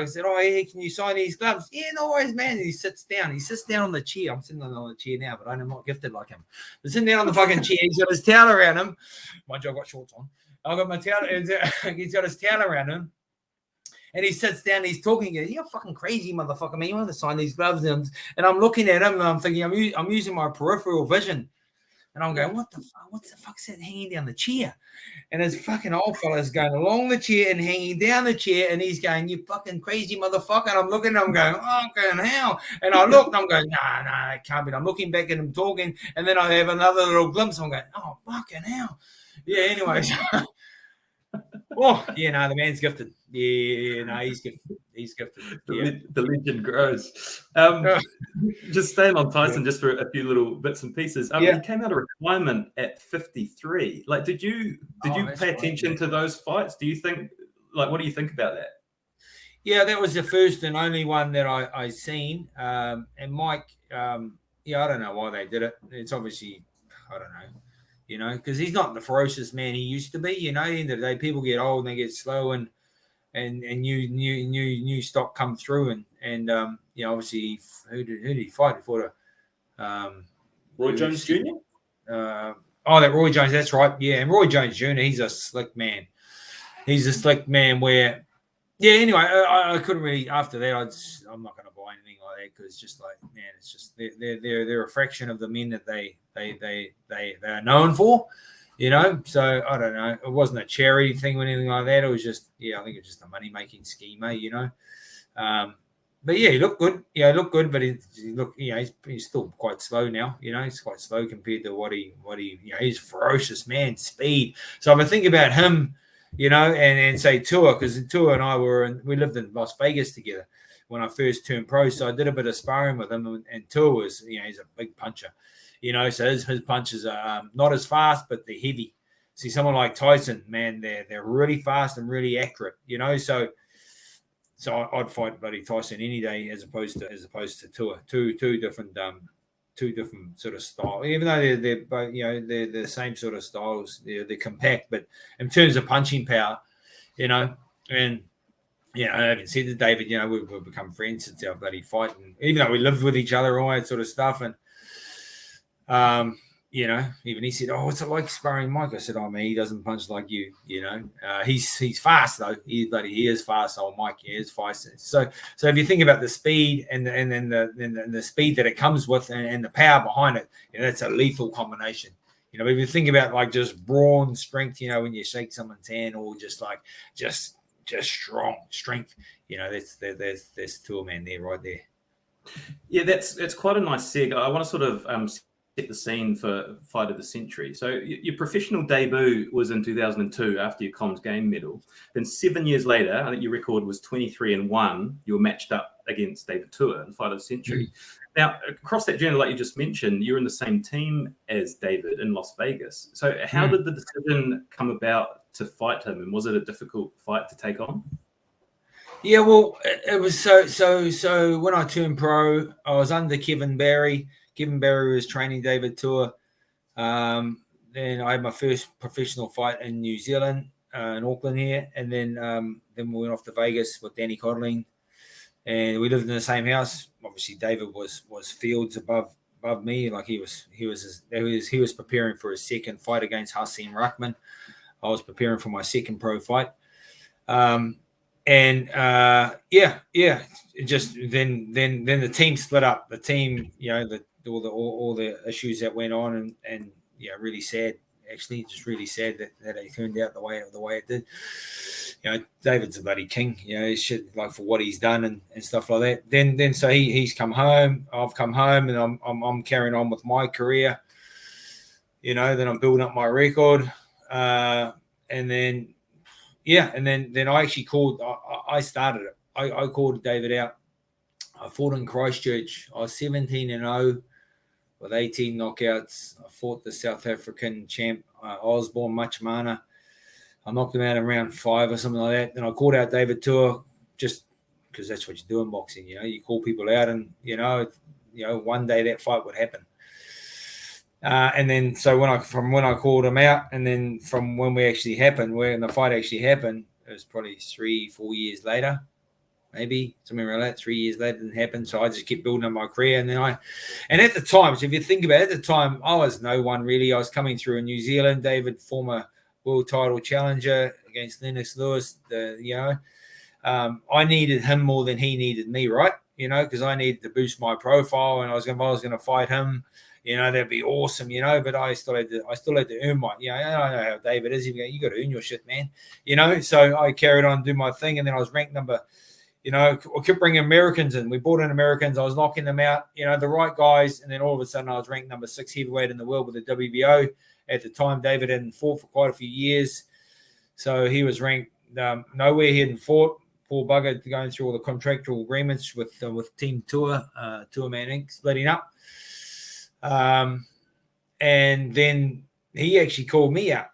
said, oh, hey, can you sign these gloves? Yeah, no worries, man. And he sits down. He sits down on the chair. I'm sitting on the chair now, but I'm not gifted like him. But sitting down on the fucking chair. He's got his towel around him. Mind you, I've got shorts on. I've got my towel. He's got his towel around him. And he sits down. He's talking. You're a fucking crazy motherfucker, man. You want to sign these gloves? And I'm looking at him, and I'm thinking, I'm using my peripheral vision. And I'm going, what the fuck's that hanging down the chair? And this fucking old fella's going along the chair and hanging down the chair, and he's going, you fucking crazy motherfucker. And I'm looking at him going, oh, fucking hell. And I look, and I'm going, nah, it can't be. I'm looking back at him talking, and then I have another little glimpse. I'm going, oh, fucking hell. Yeah, anyways. Oh, yeah, the man's gifted. Yeah, he's gifted. He's gifted. The legend grows. Just staying on Tyson, just for a few little bits and pieces. He came out of retirement at 53. Like, did you pay attention to those fights? Do you think, like, what do you think about that? Yeah, that was the first and only one that I seen. And Mike, I don't know why they did it. It's obviously, I don't know, because he's not the ferocious man he used to be. In the end of the day, people get old and they get slow, and new stock come through, and obviously, who did he fight? He fought Roy Jones Jr. That Roy Jones, that's right. Yeah, and Roy Jones Jr. He's a slick man. Where, anyway, I couldn't really. After that, I'm not going to buy anything like that because just like, man, it's just they're a fraction of the men that they are known for. So I don't know. It wasn't a charity thing or anything like that. It was just, I think it's just a money-making scheme, But yeah, he looked good. Yeah, he looked good, but he's still quite slow now. He's quite slow compared to what he he's a ferocious man, speed. So if I think about him, and say Tua, because Tua and I we lived in Las Vegas together when I first turned pro. So I did a bit of sparring with him, and Tua was, he's a big puncher. So his punches are not as fast, but they're heavy. See, someone like Tyson, man, they're really fast and really accurate. So I'd fight bloody Tyson any day as opposed to Tua. Two different sort of styles. Even though they're both, they're the same sort of styles. They're compact, but in terms of punching power, and I haven't said to David, we've become friends since our bloody fight, and even though we lived with each other, all that sort of stuff, and. Even he said, "Oh, what's it like sparring Mike?" I said, "Oh man, he doesn't punch like you. He's fast though. He is fast. Old Mike, he is fast." So if you think about the speed and then the speed that it comes with and the power behind it, that's a lethal combination. If you think about like just brawn strength, when you shake someone's hand, or just strong strength, there's Tua man there right there. Yeah, that's quite a nice seg. I want to sort of set the scene for Fight of the Century. So your professional debut was in 2002 after your Comms Game medal. Then 7 years later, I think your record was 23-1. You were matched up against David Tua in Fight of the Century. Now, across that journey, like you just mentioned, you're in the same team as David in Las Vegas. So how did the decision come about to fight him? And was it a difficult fight to take on? Yeah, well, it was so when I turned pro, I was under Kevin Barry. Kevin Barry was training David Tua. Then I had my first professional fight in New Zealand, in Auckland here, and then we went off to Vegas with Danny Codling, and we lived in the same house. Obviously, David was fields above me, like he was preparing for his second fight against Hasim Rahman. I was preparing for my second pro fight. Just then the team split up. The team, all the issues that went on, and really sad. Actually, just really sad that it turned out the way it did. David's a bloody king. Shit, like for what he's done and stuff like that. Then so he's come home. I've come home, and I'm carrying on with my career. Then I'm building up my record, and then. Yeah, and then I actually called. I started it. I called David out. I fought in Christchurch. I was 17-0 with 18 knockouts. I fought the South African champ Osborne Machmana. I knocked him out in round 5 or something like that. Then I called out David Tua just because that's what you do in boxing. You call people out, and one day that fight would happen. And then so when I called him out, and then from when we actually happened, when the fight actually happened, it was probably 3-4 years later, maybe something like that. 3 years later, it didn't happen. So I just kept building up my career, and at the time, so if you think about it, at the time, I was no one really. I was coming through in New Zealand. David, former world title challenger against Lennox Lewis. I needed him more than he needed me, right? Because I needed to boost my profile, and I was going to fight him. That'd be awesome, but I still had to earn my, I know how David is. You got to earn your shit, man. So I carried on doing my thing, and then I was ranked number, I kept bringing Americans in. We brought in Americans. I was knocking them out, the right guys. And then all of a sudden I was ranked number 6 heavyweight in the world with the WBO. At the time, David hadn't fought for quite a few years. So he was ranked nowhere. He hadn't fought. Poor bugger going through all the contractual agreements with Team Tua, Tua Man Inc. splitting up. And then he actually called me out,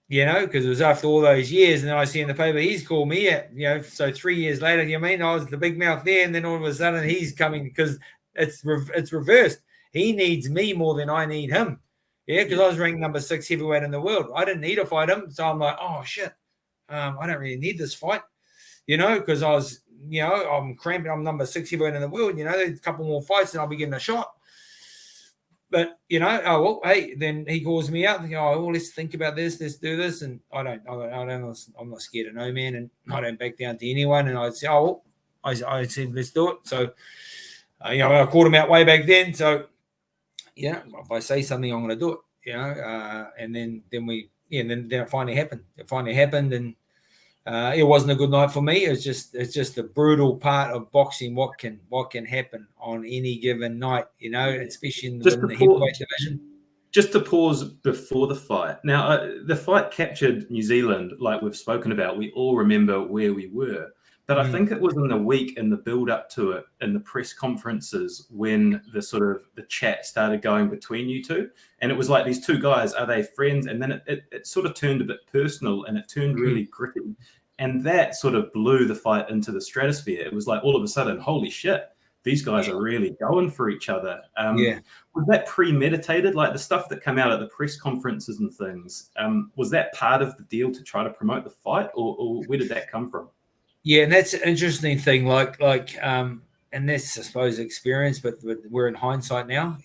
because it was after all those years. And then I see in the paper, he's called me out, so 3 years later, I was the big mouth there. And then all of a sudden he's coming, because it's reversed. He needs me more than I need him. Yeah. Because I was ranked number 6 heavyweight in the world. I didn't need to fight him. So I'm like, oh shit. I don't really need this fight, because I was, I'm cramping. I'm number 6 heavyweight in the world. There's a couple more fights and I'll be getting a shot. But hey, then he calls me out and let's think about this, let's do this. And I'm not scared of no man, and I don't back down to anyone. And I'd say, I said, let's do it. So, I called him out way back then. So, if I say something, I'm going to do it, and then it finally happened. And it wasn't a good night for me. It's just a brutal part of boxing. What can happen on any given night, especially in the heavyweight division. Just to pause before the fight. Now, the fight captured New Zealand, like we've spoken about. We all remember where we were. But I think it was in the week in the build up to it, in the press conferences, when the chat started going between you two. And it was like, these two guys, are they friends? And then it sort of turned a bit personal, and it turned really gritty. And that sort of blew the fight into the stratosphere. It was like, all of a sudden, holy shit, these guys are really going for each other. Was that premeditated? Like the stuff that came out at the press conferences and things, was that part of the deal to try to promote the fight, or where did that come from? Yeah, and that's an interesting thing. And that's, I suppose, experience, but we're in hindsight now,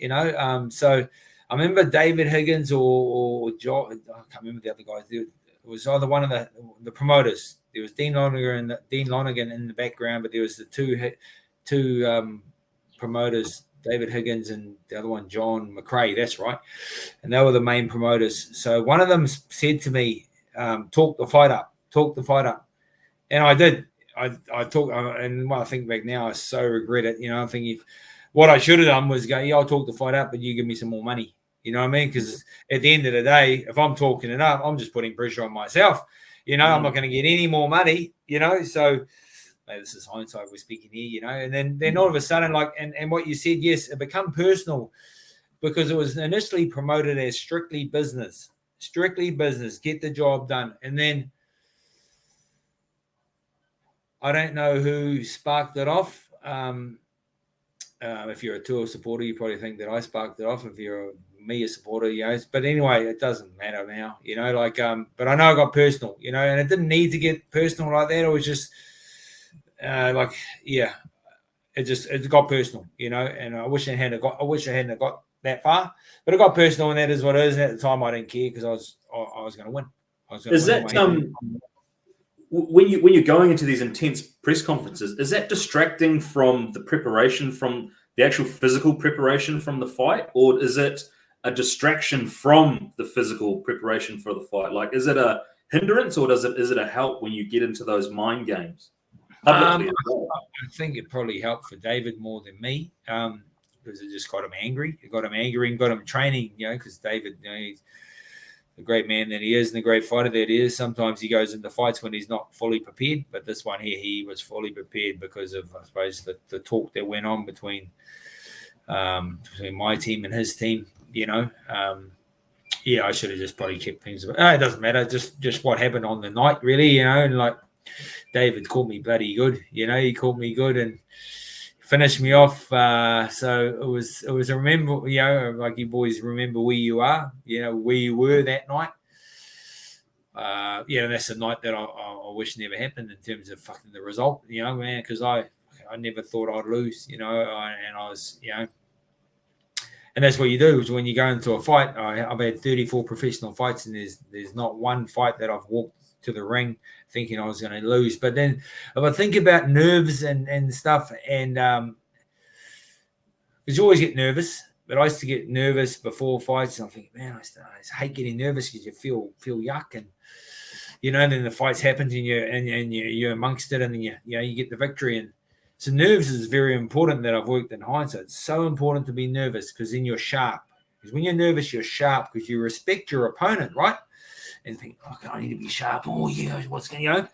So I remember David Higgins or John, I can't remember the other guys. It was either one of the promoters. There was Dean Lonergan in the background, but there was the two promoters, David Higgins and the other one, John McRae. That's right, and they were the main promoters. So one of them said to me, "Talk the fight up," and I did. I talked, and when I think back now, I so regret it. I think what I should have done was go, I'll talk the fight up, but you give me some more money. You know what I mean? Because at the end of the day, if I'm talking it up, I'm just putting pressure on myself. I'm not going to get any more money. So maybe this is hindsight we're speaking here. And then all of a sudden, and what you said, yes, it became personal because it was initially promoted as strictly business, get the job done, and then. I don't know who sparked it off. If you're a Tua supporter, you probably think that I sparked it off. If you're a supporter, but anyway, it doesn't matter now, but I know it got personal, and it didn't need to get personal like that. It was just it got personal, and I wish I hadn't got that far, but it got personal, and that is what it is. And at the time, I didn't care because I was going to win. Is that when you're going into these intense press conferences, is that distracting from the preparation, from the actual physical preparation from the fight, or is it a distraction from the physical preparation for the fight? Like, is it a hindrance or is it a help when you get into those mind games? I think it probably helped for David more than me, because it just got him angry. It got him angry and got him training, because David, he's the great man that he is and the great fighter that he is. Sometimes he goes into fights when he's not fully prepared, but this one here, he was fully prepared because of, I suppose, the talk that went on between my team and his team. I should have just probably kept things. It doesn't matter. Just what happened on the night, really. And like David caught me bloody good. He caught me good and finished me off. So it was a remember. Like you boys remember where you are. Where you were that night. That's a night that I wish never happened in terms of fucking the result. Man, because I never thought I'd lose. And I was. And that's what you do is when you go into a fight. I've had 34 professional fights, and there's not one fight that I've walked to the ring thinking I was going to lose. But then if I think about nerves and stuff, and because you always get nervous, but I used to get nervous before fights, and I think, man, I hate getting nervous because you feel yuck, and then the fights happen, and you're amongst it, and then you get the victory. And so nerves is very important that I've worked in hindsight. It's so important to be nervous because then you're sharp. Because when you're nervous, you're sharp because you respect your opponent, right? And think, okay, I need to be sharp. Oh, yeah, what's going on?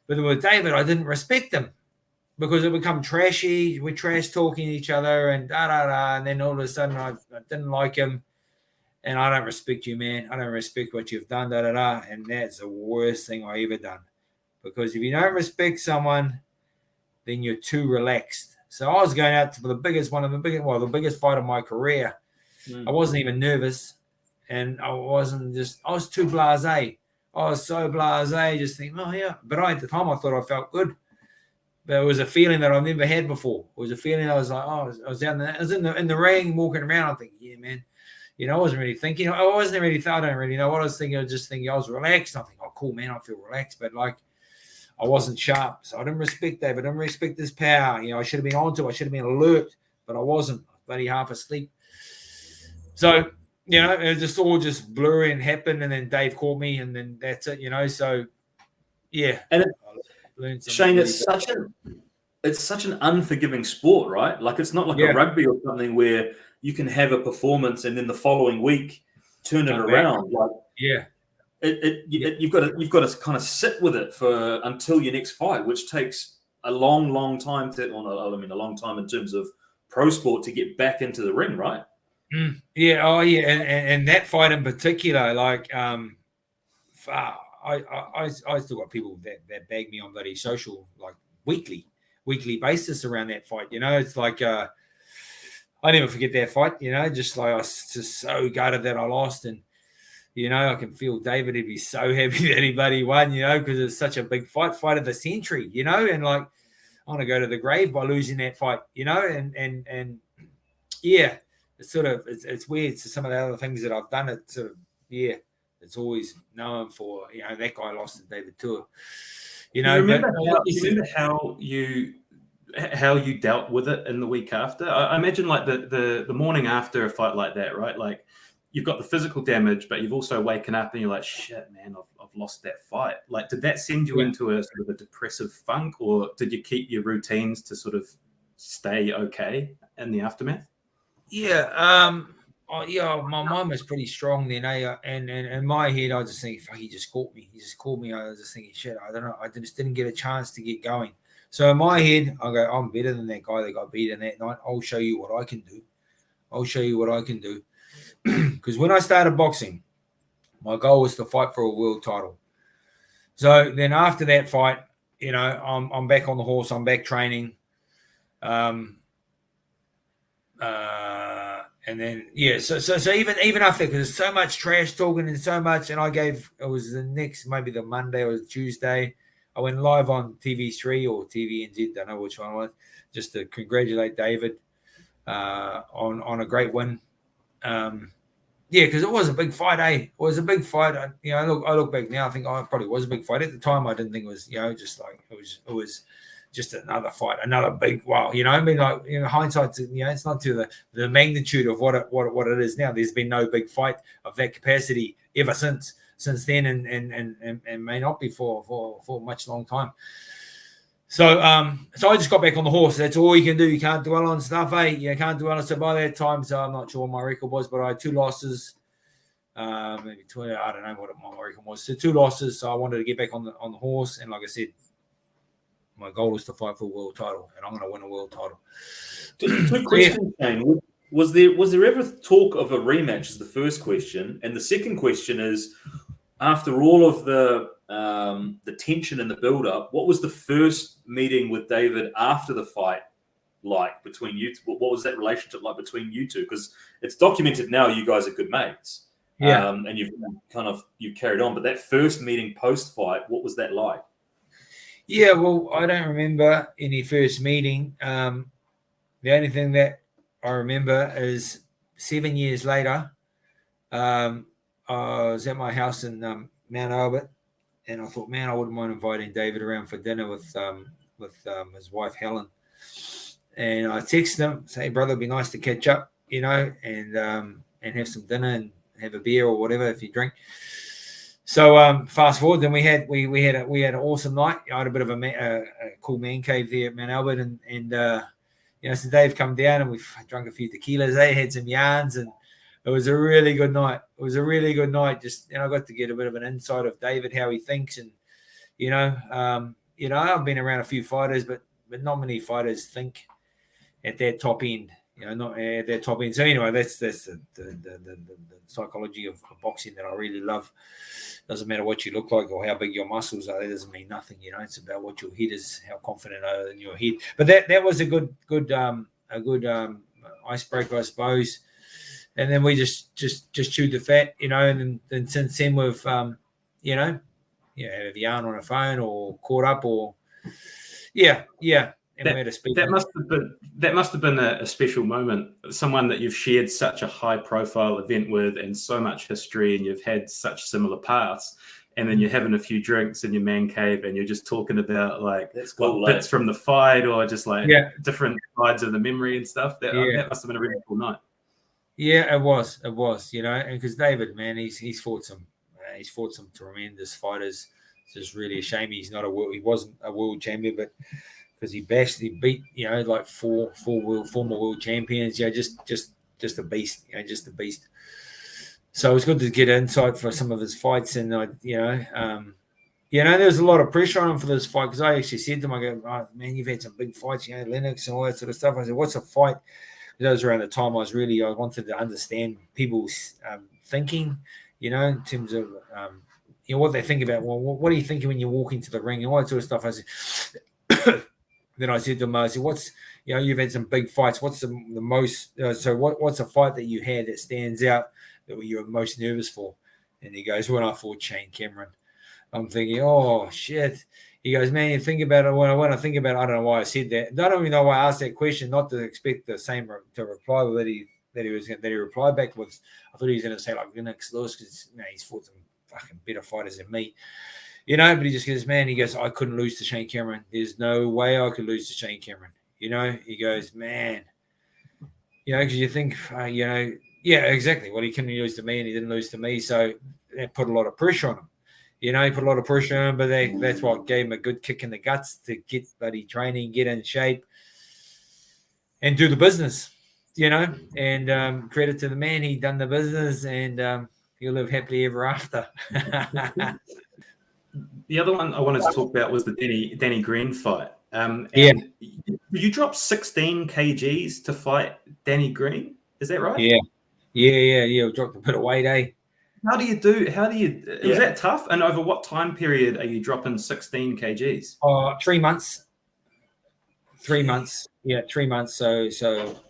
But with David, I didn't respect him because it become trashy. We're trash talking each other and da-da-da. And then all of a sudden, I didn't like him. And I don't respect you, man. I don't respect what you've done, da-da-da. And that's the worst thing I ever done. Because if you don't respect someone, then you're too relaxed. So I was going out to the biggest fight of my career. I wasn't even nervous. And I was too blasé. I was so blasé, just thinking, oh, yeah. But at the time, I thought I felt good. But it was a feeling that I've never had before. It was a feeling I was like, I was in the ring, walking around. I'm thinking, yeah, man. I wasn't really thinking. I don't really know what I was thinking. I was just thinking I was relaxed. I think, oh, cool, man. I feel relaxed. But I wasn't sharp. So I didn't respect David. I didn't respect his power. I should have been onto it. I should have been alert. But I wasn't. Bloody half asleep. So, it just all just blurry and happened. And then Dave called me. And then that's it, So, yeah. And Shane, it's such an unforgiving sport, right? Like it's not like a rugby or something where you can have a performance and then the following week turn it around. Like, you've got to kind of sit with it until your next fight, which takes a long time a long time in terms of pro sport to get back into the ring, right? Yeah. Oh, yeah. And that fight in particular, I still got people that bag me on bloody social, like weekly basis around that fight. It's like I never forget that fight. Just like I was just so gutted that I lost, and I can feel David would be so happy that he bloody won. Because it's such a big fight of the century. And like I want to go to the grave by losing that fight. And yeah, it's sort of it's weird. So some of the other things that I've done, it's sort of it's always known for, that guy lost to David Tua. Remember how you dealt with it in the week after? I imagine like the morning after a fight like that, right? Like you've got the physical damage, but you've also waken up and you're like, shit, man, I've lost that fight. Like, did that send you into a sort of a depressive funk, or did you keep your routines to sort of stay okay in the aftermath? Yeah. My mind was pretty strong then, and in my head, I was just thinking, fuck, he just caught me. I was just thinking, shit, I don't know. I just didn't get a chance to get going. So in my head, I go, I'm better than that guy that got beaten that night. I'll show you what I can do. Because when I started boxing, my goal was to fight for a world title. So then after that fight, I'm back on the horse. I'm back training. And then so even after, because there's so much trash talking and so much, and it was the next, maybe the Monday or the Tuesday, I went live on TV3 or TVNZ, don't know which one it was, just to congratulate David on a great win. Because it was a big fight, eh? It was a big fight. I look back now, I think it probably was a big fight. At the time, I didn't think it was, just like it was just another fight, another big wow. I mean, like, hindsight, it's not to the magnitude of what it is now. There's been no big fight of that capacity ever since then, and may not be for much long time. So I just got back on the horse. That's all you can do. You can't dwell on stuff, eh? You can't dwell on it. So by that time, I'm not sure what my record was, but I had 2 losses, maybe 20. I don't know what my record was. So 2 losses. So I wanted to get back on the horse, and like I said, my goal is to fight for a world title, and I'm going to win a world title. 2 questions, Shane. Was there ever talk of a rematch? Is the first question, and the second question is, after all of the tension and the build-up, what was the first meeting with David after the fight like between you? What was that relationship like between you two? Because it's documented now you guys are good mates. Yeah. And you've carried on. But that first meeting post-fight, what was that like? Yeah, well, I don't remember any first meeting. The only thing that I remember is 7 years later, I was at my house in Mount Albert, and I thought, man, I wouldn't mind inviting David around for dinner with his wife Helen. And I texted him, say, brother, it'd be nice to catch up, and have some dinner and have a beer or whatever if you drink. So fast forward, then we had an awesome night. I had a bit of a cool man cave there at Mount Albert, and so Dave come down and we drank a few tequilas. They had some yarns, and it was a really good night. Just I got to get a bit of an insight of David, how he thinks, and I've been around a few fighters, but not many fighters think at that top end. Not at that top end. So anyway, that's the psychology of boxing that I really love. Doesn't matter what you look like or how big your muscles are. That doesn't mean nothing. It's about what your head is, how confident are in your head. But that was a good icebreaker, I suppose. And then we just chewed the fat, and then since then we've have a yarn on a phone or caught up or And that must have been a special moment. Someone that you've shared such a high profile event with, and so much history, and you've had such similar paths. And then you're having a few drinks in your man cave, and you're just talking about bits from the fight, or just different sides of the memory and stuff. That must have been a really cool night. Yeah, it was, and because David, man, he's fought some tremendous fighters. It's just really a shame he wasn't a world champion, but because he beat like four former world champions, just a beast, just a beast. So it was good to get insight for some of his fights, and there was a lot of pressure on him for this fight, because I actually said to him, I go, oh, man, you've had some big fights, Lennox and all that sort of stuff. I said, what's a fight? That was around the time I wanted to understand people's thinking, in terms of what they think about. Well, what are you thinking when you walk into the ring and all that sort of stuff? I said. Then I said to him, what's, you've had some big fights. What's the most, what's a fight that you had that stands out that you're most nervous for? And he goes, when I fought Shane Cameron. I'm thinking, oh, shit. He goes, man, you think about it. When I think about it, I don't know why I said that. I don't even know why I asked that question, not to expect the same to reply that he replied back with. I thought he was going to say like Lennox Lewis, because he's fought some fucking better fighters than me. But he just goes, man, I couldn't lose to Shane Cameron. There's no way I could lose to Shane Cameron. He goes, man, because you think, exactly. Well, he couldn't lose to me and he didn't lose to me. So that put a lot of pressure on him. He put a lot of pressure on him, but that's what gave him a good kick in the guts to get bloody training, get in shape, and do the business, and credit to the man. He done the business, and he'll live happily ever after. The other one I wanted to talk about was the Danny Green fight. You dropped 16 kgs to fight Danny Green. Is that right? Yeah. We dropped a bit of weight, eh? How do you? Was that tough? And over what time period are you dropping 16 kgs? 3 months. 3 months. Yeah, 3 months. But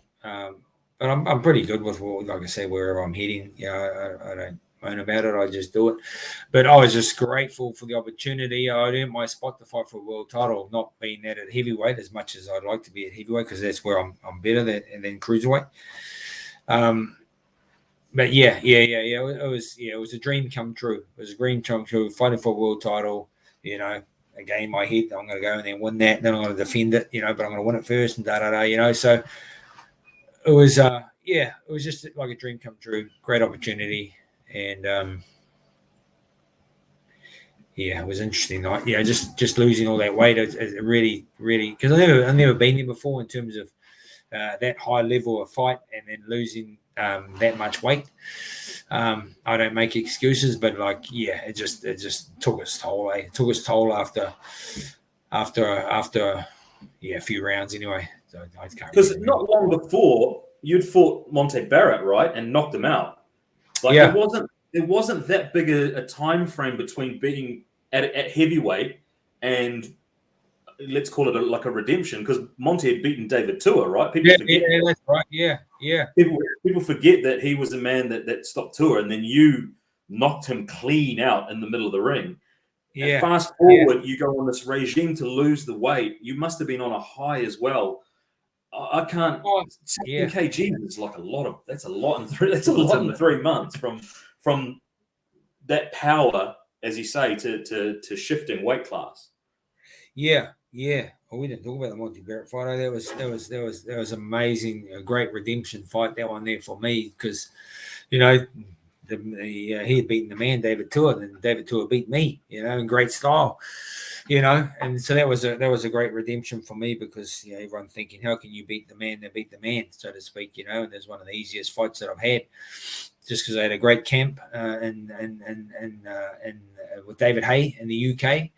I'm pretty good with, like I say, wherever I'm heading. I don't moan about it. I just do it. But I was just grateful for the opportunity. I'd earned my spot to fight for a world title, not being that at heavyweight as much as I'd like to be at heavyweight, because that's where I'm better than cruiserweight. But it was a dream come true. It was a dream come true, fighting for a world title. Again, in my head, I'm going to go and then win that. Then I'm going to defend it. But I'm going to win it first and da. So it was, it was just like a dream come true. Great opportunity, and it was interesting. Just losing all that weight. It really, because I've never been there before in terms of that high level of fight, and then losing that much weight. I don't make excuses, but it just took its toll. It took its toll after a few rounds anyway. So I can't, because not long before you'd fought Monte Barrett, right, and knocked him out. It wasn't that big a time frame between being at heavyweight and, let's call it like a redemption, because Monte had beaten David Tua, right? People forget that's right. Yeah. People forget that he was a man that stopped Tua, and then you knocked him clean out in the middle of the ring. Yeah. And fast forward, you go on this regime to lose the weight. You must have been on a high as well. I can't. 16 kg is like a lot of. That's a lot in 3 months from that power, as you say, to shifting weight class. Yeah. Well, we didn't talk about the Monte Barrett fight. That was amazing. A great redemption fight, that one there for me, because he had beaten the man David Tua, and David Tua beat me, in great style, and so that was a great redemption for me, because everyone thinking, how can you beat the man that beat the man, so to speak, and there's one of the easiest fights that I've had, just because I had a great camp and with David Hay in the UK.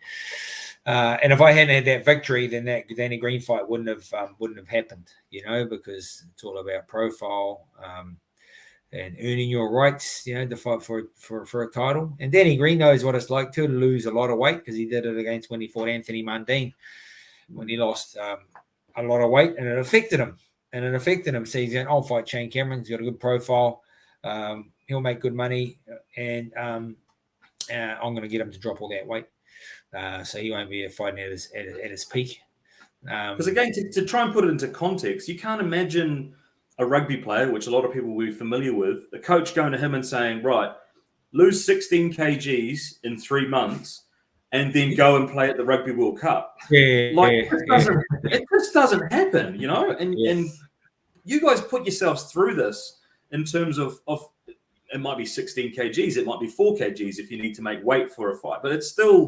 And if I hadn't had that victory, then that Danny Green fight wouldn't have happened, because it's all about profile and earning your rights, to fight for a title. And Danny Green knows what it's like to lose a lot of weight, because he did it against when he fought Anthony Mundine, when he lost a lot of weight, and it affected him. So he's going, I'll fight Shane Cameron. He's got a good profile. He'll make good money, and I'm going to get him to drop all that weight. So he won't be fighting at his peak. Because again, to try and put it into context, you can't imagine a rugby player, which a lot of people will be familiar with, the coach going to him and saying, right, lose 16 kgs in 3 months and then go and play at the Rugby World Cup. It just doesn't happen, and you guys put yourselves through this in terms of it might be 16 kgs, it might be 4 kgs if you need to make weight for a fight, but it's still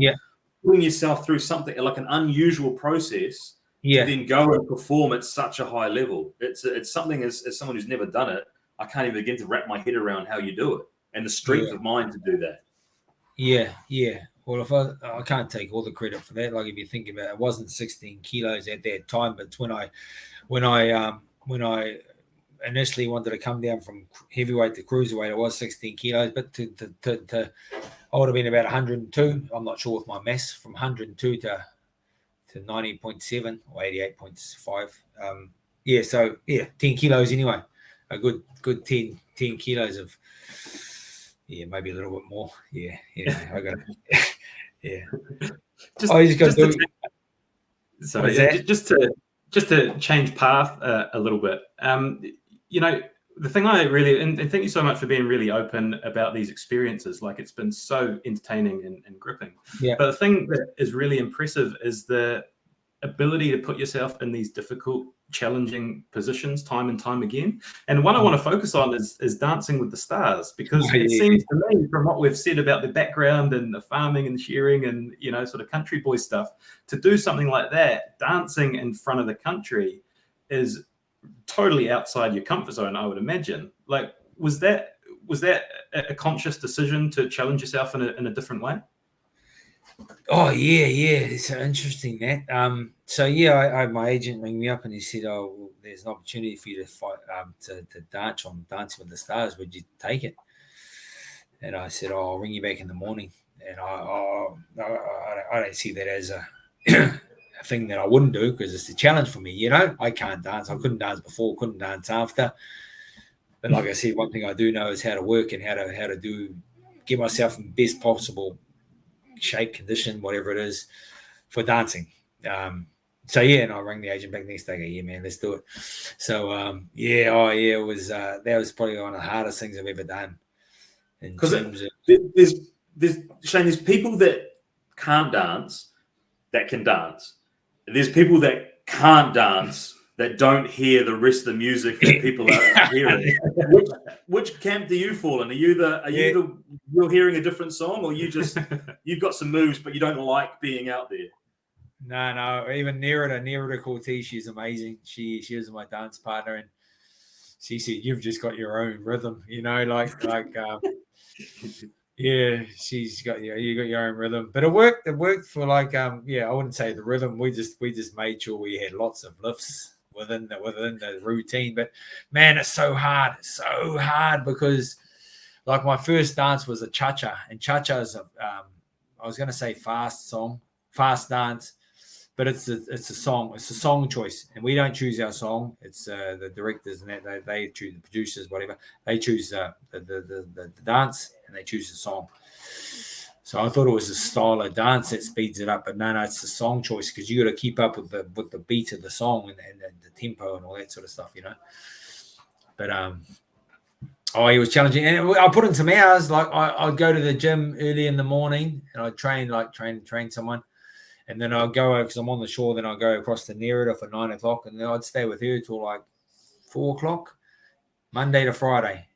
putting yourself through something like an unusual process to then go and perform at such a high level. It's something, as someone who's never done it, I can't even begin to wrap my head around how you do it and the strength of mind to do that. Yeah. Well, if I can't take all the credit for that. Like, if you think about it, it wasn't 16 kilos at that time, but when I initially wanted to come down from heavyweight to cruiserweight, it was 16 kilos, but I would have been about 102. I'm not sure with my mass, from 102 to 90.7 or 88.5. So 10 kilos anyway. A good 10 kilos of, maybe a little bit more. I got just to change path a little bit. The thing I really, and thank you so much for being really open about these experiences. Like, it's been so entertaining and gripping. Yeah. But the thing that is really impressive is the ability to put yourself in these difficult, challenging positions time and time again. And one I want to focus on is Dancing with the Stars, because it seems to me, from what we've said about the background and the farming and shearing and, sort of country boy stuff, to do something like that, dancing in front of the country, is totally outside your comfort zone, I would imagine. Like, was that a conscious decision to challenge yourself in a different way? Oh yeah, it's interesting that. I my agent rang me up and he said, "Oh, well, there's an opportunity for you to fight to dance on Dancing with the Stars. Would you take it?" And I said, I'll ring you back in the morning. And I don't see that as a thing that I wouldn't do, because it's a challenge for me. I can't dance. I couldn't dance before, couldn't dance after. But like I said, one thing I do know is how to work and how to get myself in best possible shape, condition, whatever it is, for dancing. And I rang the agent back next day. Go, yeah, man, let's do it. So it was that was probably one of the hardest things I've ever done. Because there's people that can't dance that can dance. There's people that can't dance that don't hear the rest of the music that people are hearing. Which camp do you fall in? You're hearing a different song, or you've got some moves but you don't like being out there? No. Even Tiniroto Cortez, she's amazing. She was my dance partner, and she said, "You've just got your own rhythm, yeah, she's got you got your own rhythm." But it worked. It worked for I wouldn't say the rhythm. We just made sure we had lots of lifts within the routine. But man, it's so hard. It's so hard because my first dance was a cha-cha, and cha-cha is I was gonna say fast dance. But it's a song. It's a song choice, and we don't choose our song. It's the directors and that they choose, the producers, whatever. They choose the dance, and they choose the song. So I thought it was a style of dance that speeds it up, but no, it's the song choice, because you got to keep up with the beat of the song and the tempo and all that sort of stuff, But it was challenging, and I put in some hours. I'd go to the gym early in the morning, and I'd train someone. And then I'll go over, because I'm on the shore. Then I'll go across to Tiniroto for 9 o'clock, and then I'd stay with her till 4 o'clock, Monday to Friday.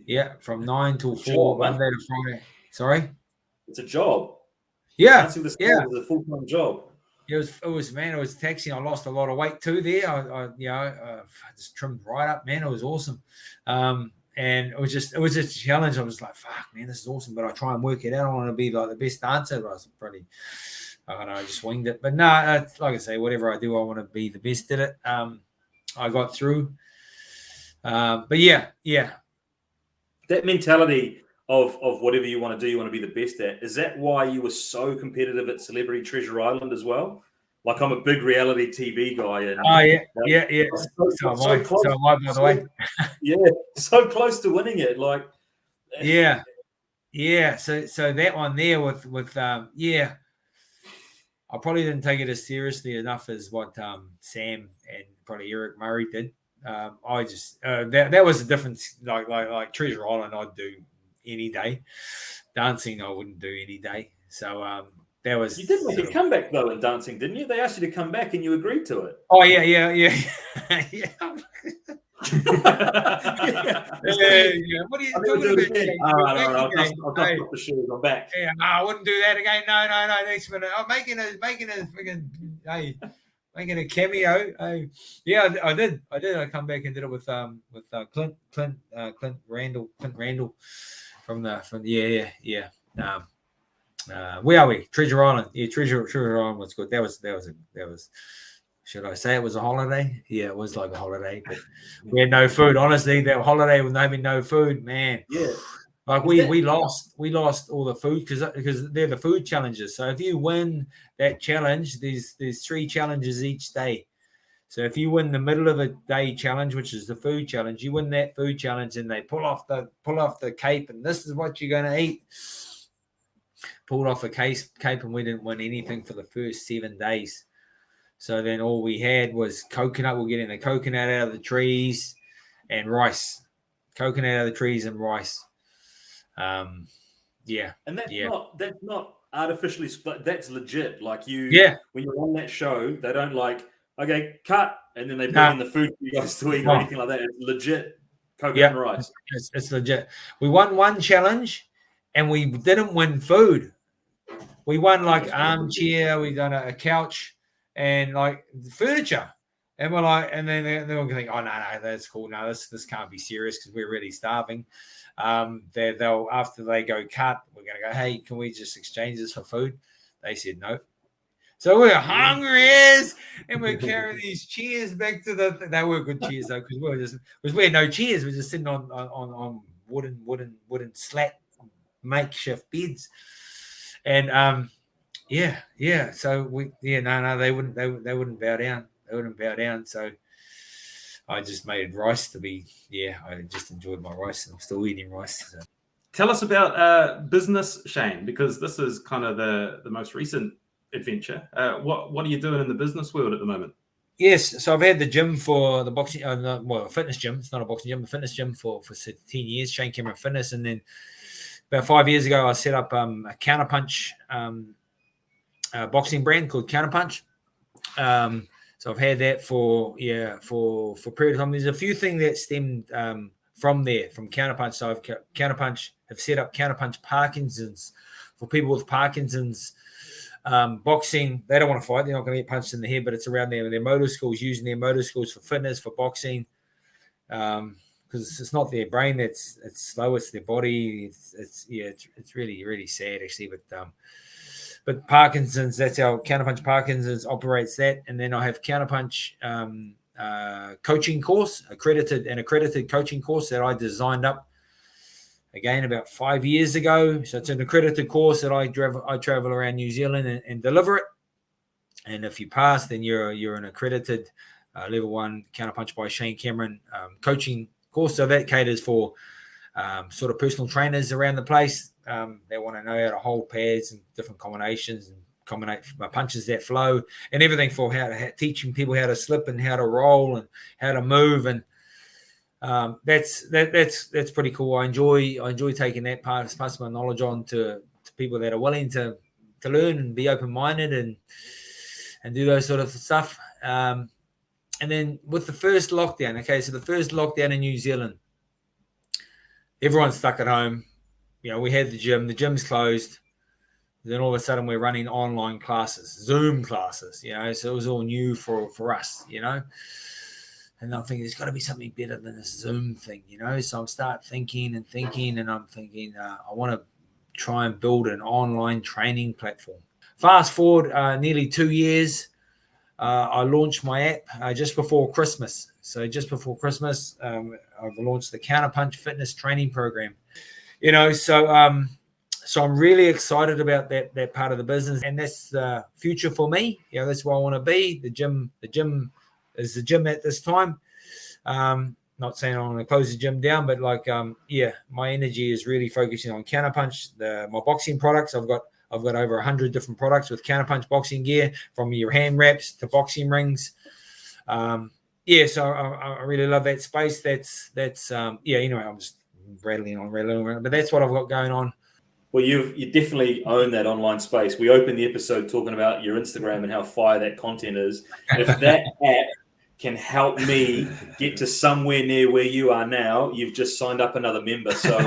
Yeah, from 9 till 4, Monday to Friday. Sorry, it's a job. Yeah, it's a full-time job. It was taxing. I lost a lot of weight too there. I just trimmed right up, man. It was awesome. And it was just a challenge. I was like, fuck, man, this is awesome. But I try and work it out. I want to be the best dancer. But I was pretty. I don't know, I just winged it. But no, like I say, whatever I do, I want to be the best at it. I got through. But yeah. That mentality of whatever you want to do, you want to be the best at. Is that why you were so competitive at Celebrity Treasure Island as well? I'm a big reality TV guy. And, yeah. So am I, by the way. Yeah, so close to winning it. Yeah. So that one there with I probably didn't take it as seriously enough as what Sam and probably Eric Murray did. I just that was a difference. Like Treasure Island, I'd do any day. Dancing, I wouldn't do any day. So that was. You did make a comeback though in dancing, didn't you? They asked you to come back, and you agreed to it. Oh yeah. Yeah. What are you doing? I've got the shoes. I'm back. Yeah, no, I wouldn't do that again. No. Next minute, I'm making a freaking a cameo. Yeah, I did. I come back and did it with Clint Randall from where are we? Treasure Island. Yeah, Treasure Island was good. That was. Should I say it was a holiday? Yeah, it was like a holiday, but we had no food. Honestly, that holiday with having no food, man. Yeah. We lost all the food because they're the food challenges. So if you win that challenge, there's 3 challenges each day. So if you win the middle of the day challenge, which is the food challenge, you win that food challenge, and they pull off the cape, and this is what you're going to eat. Pulled off a cape, and we didn't win anything for the first 7 days. So then all we had was coconut. We're getting the coconut out of the trees and rice. Coconut out of the trees and rice. And that's not artificially. That's legit. When you're on that show, they don't okay, cut, and then they bring in the food for you guys to eat or anything like that. It's legit coconut and rice. It's legit. We won one challenge, and we didn't win food. We won armchair. We done a couch. And furniture, and we're and then they're going to think, oh no, that's cool. No, this can't be serious because we're really starving. They'll after they go cut, we're going to go, hey, can we just exchange this for food? They said no. So we're hungry and we're carrying these chairs back to they were good chairs though, because we had no chairs. We're just sitting on wooden slat makeshift beds, and yeah. So they wouldn't bow down. They wouldn't bow down. So I just made rice to be. Yeah, I just enjoyed my rice. I'm still eating rice. So. Tell us about business, Shane, because this is kind of the most recent adventure. What are you doing in the business world at the moment? Yes, so I've had the gym for the boxing, a fitness gym. It's not a boxing gym, a fitness gym for 10 years, Shane Cameron Fitness. And then about 5 years ago, I set up a Counterpunch boxing brand called Counterpunch. So I've had that for a period of time. There's a few things that stemmed from Counterpunch. So Counterpunch have set up Counterpunch Parkinson's for people with Parkinson's. Boxing, they don't want to fight. They're not going to get punched in the head, but it's around their motor skills, using their motor skills for fitness, for boxing. Because it's not their brain it's slow, it's their body. It's really, really sad actually. But Parkinson's, that's how Counterpunch Parkinson's operates that. And then I have Counterpunch coaching course, accredited coaching course that I designed up again about 5 years ago. So it's an accredited course that I travel around New Zealand and deliver it. And if you pass, then you're an accredited level 1 Counterpunch by Shane Cameron coaching course. So that caters for sort of personal trainers around the place. They want to know how to hold pads and different combinations and combine punches that flow and everything for teaching people how to slip and how to roll and how to move. And that's pretty cool. I enjoy taking that pass my knowledge on to people that are willing to learn and be open-minded and do those sort of stuff. And then with the first lockdown, so the first lockdown in New Zealand, everyone's stuck at home. We had the gym's closed. Then all of a sudden we're running online classes, Zoom classes, so it was all new for us, And I'm thinking there's got to be something better than this Zoom thing, So I'm start thinking, and I'm thinking I want to try and build an online training platform. Fast forward nearly 2 years, I launched my app just before Christmas. So just before Christmas, I've launched the Counterpunch Fitness Training Program. So I'm really excited about that part of the business, and that's the future for me. That's where I want to be. The gym is the gym at this time. Not saying I want to close the gym down, but my energy is really focusing on Counterpunch, my boxing products. I've got over 100 different products with Counterpunch boxing gear, from your hand wraps to boxing rings. So I really love that space. Anyway, I'm just rattling on, but that's what I've got going on. Well, you definitely own that online space. We opened the episode talking about your Instagram and how fire that content is. If that app can help me get to somewhere near where you are now, you've just signed up another member. So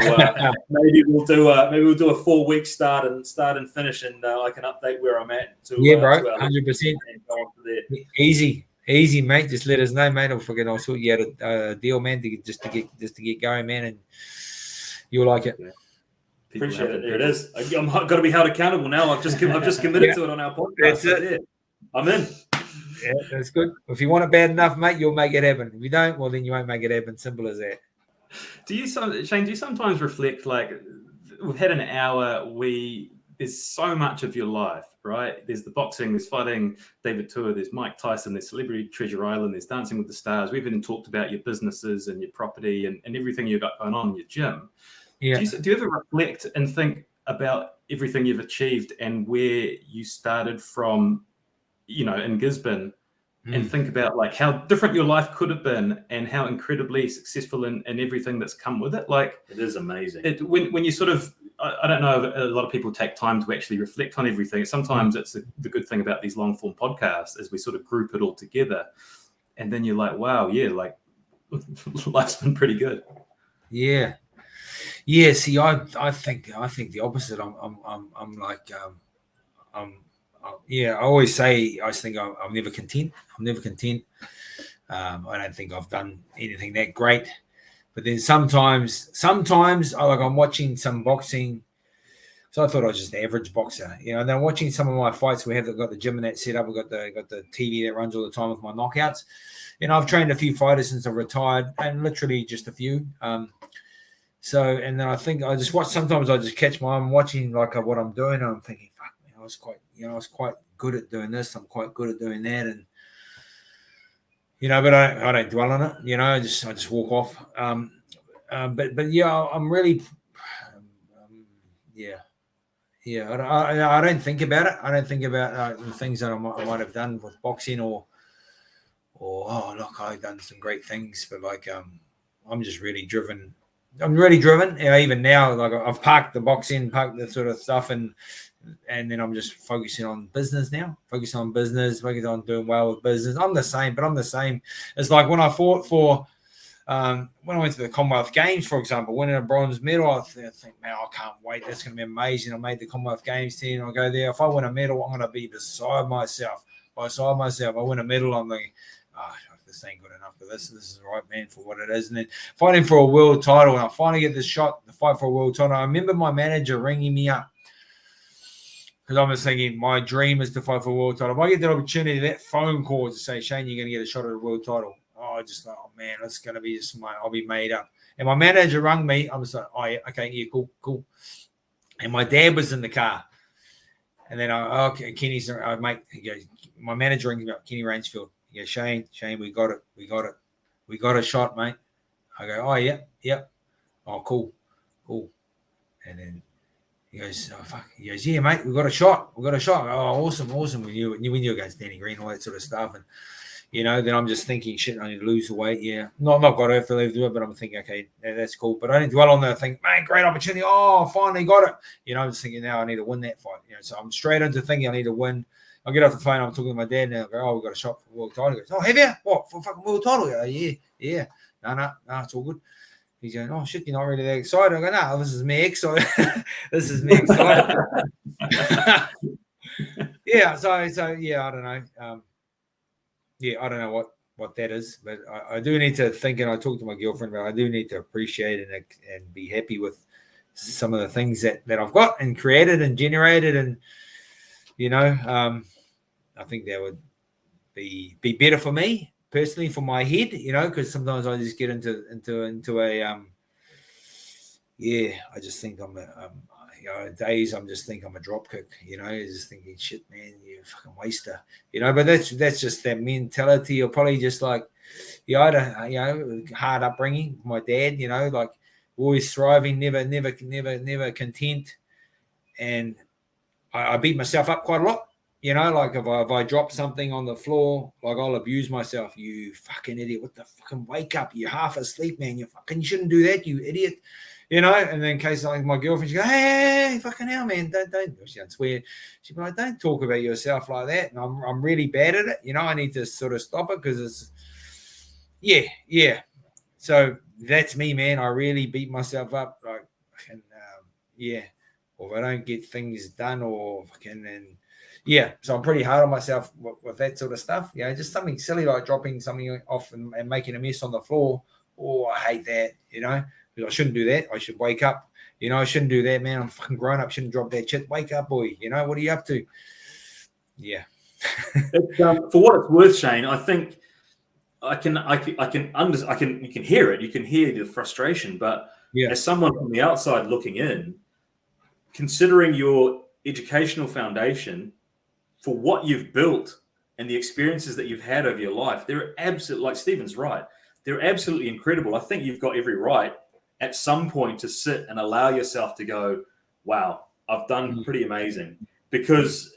maybe we'll do a 4-week start and finish, and I can update where I'm at. Bro, 100%. Easy, mate. Just let us know, mate. I'll sort you out a deal, man, just to get going, man, and you'll like it. Yeah. Appreciate it. There it is. I've got to be held accountable now. I've just committed to it on our podcast. That's it. Yeah. I'm in. Yeah, that's good. If you want it bad enough, mate, you'll make it happen. If you don't, well, then you won't make it happen. Simple as that. Shane, do you sometimes reflect, like, we've had an hour, there's so much of your life, right? There's the boxing, there's fighting David Tua, there's Mike Tyson, there's Celebrity Treasure Island, there's Dancing with the Stars. We've even talked about your businesses and your property and everything you've got going on in your gym. Yeah. Do you ever reflect and think about everything you've achieved and where you started from, in Gisborne, and think about like how different your life could have been and how incredibly successful in everything that's come with it? Like, it is amazing. When you sort of, I don't know if a lot of people take time to actually reflect on everything. Sometimes it's the good thing about these long form podcasts is we sort of group it all together, and then you're like, wow, yeah, like life's been pretty good. Yeah. Yeah, see, I think the opposite. I always say I think I'm never content. I'm never content. I don't think I've done anything that great. But then sometimes I'm watching some boxing. So I thought I was just an average boxer, And then I'm watching some of my fights. I've got the gym and that set up. We've got the TV that runs all the time with my knockouts. I've trained a few fighters since I retired, and literally just a few. So, and then I think I just watch. Sometimes I just catch I'm watching like what I'm doing, and I'm thinking, fuck, man, I was quite good at doing this. I'm quite good at doing that, and but I don't dwell on it. I just walk off. But yeah, I'm really, yeah. I don't think about it. I don't think about the things that I might have done with boxing or oh look, I've done some great things, but like I'm just really driven. I'm really driven. Even now, like I've parked the boxing, parked the sort of stuff, and then I'm just focusing on business now. Focusing on business, focusing on doing well with business. I'm the same. It's like when I fought for. When I went to the Commonwealth Games, for example, winning a bronze medal, I think, man, I can't wait. That's going to be amazing. I made the Commonwealth Games team. I'll go there. If I win a medal, I'm going to be beside myself. I win a medal, I'm like, this ain't good enough for this. This is the right man for what it is. And then fighting for a world title, and I finally get this shot to fight for a world title. I remember my manager ringing me up because I was thinking my dream is to fight for a world title. If I get that opportunity, that phone call to say, Shane, you're going to get a shot at a world title. I just thought, oh man, it's going to be I'll be made up. And my manager rang me. I was like, oh yeah, okay, yeah, cool. And my dad was in the car. And then Kenny's, mate, he goes, my manager rings me up, Kenny Rangefield. He goes, Shane, we got it. We got a shot, mate. I go, oh yeah. Oh, cool. And then he goes, oh fuck. He goes, yeah, mate, we got a shot. Oh, awesome. When you against Danny Green, all that sort of stuff. And then I'm just thinking, shit, I need to lose the weight. Yeah. Not got it for do it, but I'm thinking, okay, that's cool. But I didn't dwell on that. I think, man, great opportunity. Oh, finally got it. I'm just thinking now I need to win that fight. So I'm straight into thinking I need to win. I get off the phone, I'm talking to my dad now. I go, oh, we got a shot for world title. He goes, oh, have you? What, for fucking world title? I go, yeah. No, it's all good. He's going, oh, shit, you're not really that excited. I go, no, this is me excited. Yeah, so yeah, I don't know. I don't know what that is, but I do need to think, and I talk to my girlfriend about I do need to appreciate and be happy with some of the things that I've got and created and generated. And, I think that would be better for me personally, for my head, because sometimes I just get into a, I just think days I'm just think I'm a drop kick, just thinking, shit, man, you fucking waster, but that's just that mentality, or probably just like, I had a, hard upbringing. My dad, like always thriving, never content. And I beat myself up quite a lot, like if I drop something on the floor, like I'll abuse myself. You fucking idiot. What the fucking wake up? You're half asleep, man. You shouldn't do that, you idiot. And then in case like my girlfriend, she goes, hey, fucking hell, man, don't she don't swear. She'd be like, don't talk about yourself like that. And I'm really bad at it. I need to sort of stop it because it's, yeah. So that's me, man. I really beat myself up, like, and or if I don't get things done, or fucking, and so I'm pretty hard on myself with that sort of stuff. Just something silly like dropping something off and making a mess on the floor. Oh, I hate that, I shouldn't do that. I should wake up. I shouldn't do that, man. I'm fucking grown up. Shouldn't drop that shit. Wake up, boy. What are you up to? Yeah. For what it's worth, Shane, I think you can hear it. You can hear the frustration. But as someone from the outside looking in, considering your educational foundation for what you've built and the experiences that you've had over your life, they're absolutely, like Stephen's right, they're absolutely incredible. I think you've got every right at some point to sit and allow yourself to go, wow, I've done pretty amazing. Because,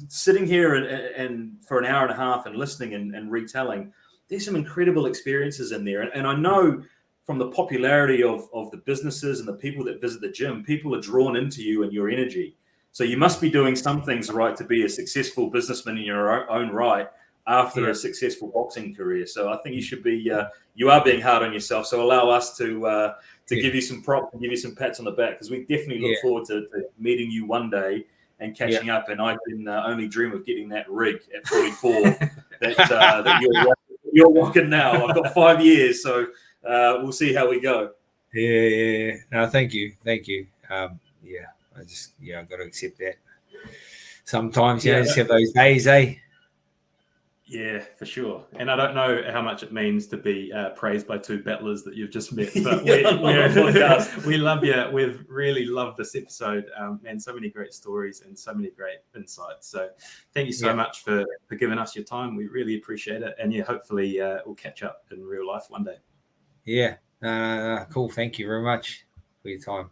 sitting here and for an hour and a half and listening and retelling, there's some incredible experiences in there. And I know from the popularity of the businesses and the people that visit the gym, people are drawn into you and your energy. So you must be doing some things right to be a successful businessman in your own right after a successful boxing career. So I think you should be, you are being hard on yourself. So allow us to give you some props and give you some pats on the back, because we definitely look forward to meeting you one day and catching up. And I can only dream of getting that rig at 44 that you're walking now. I've got 5 years, so we'll see how we go. Yeah. No, thank you. I've got to accept that. Sometimes, just have those days, eh? Yeah, for sure. And I don't know how much it means to be praised by two battlers that you've just met, but we love you. We've really loved this episode, and so many great stories and so many great insights. So thank you so much for giving us your time. We really appreciate it. And hopefully we'll catch up in real life one day. Yeah, cool. Thank you very much for your time.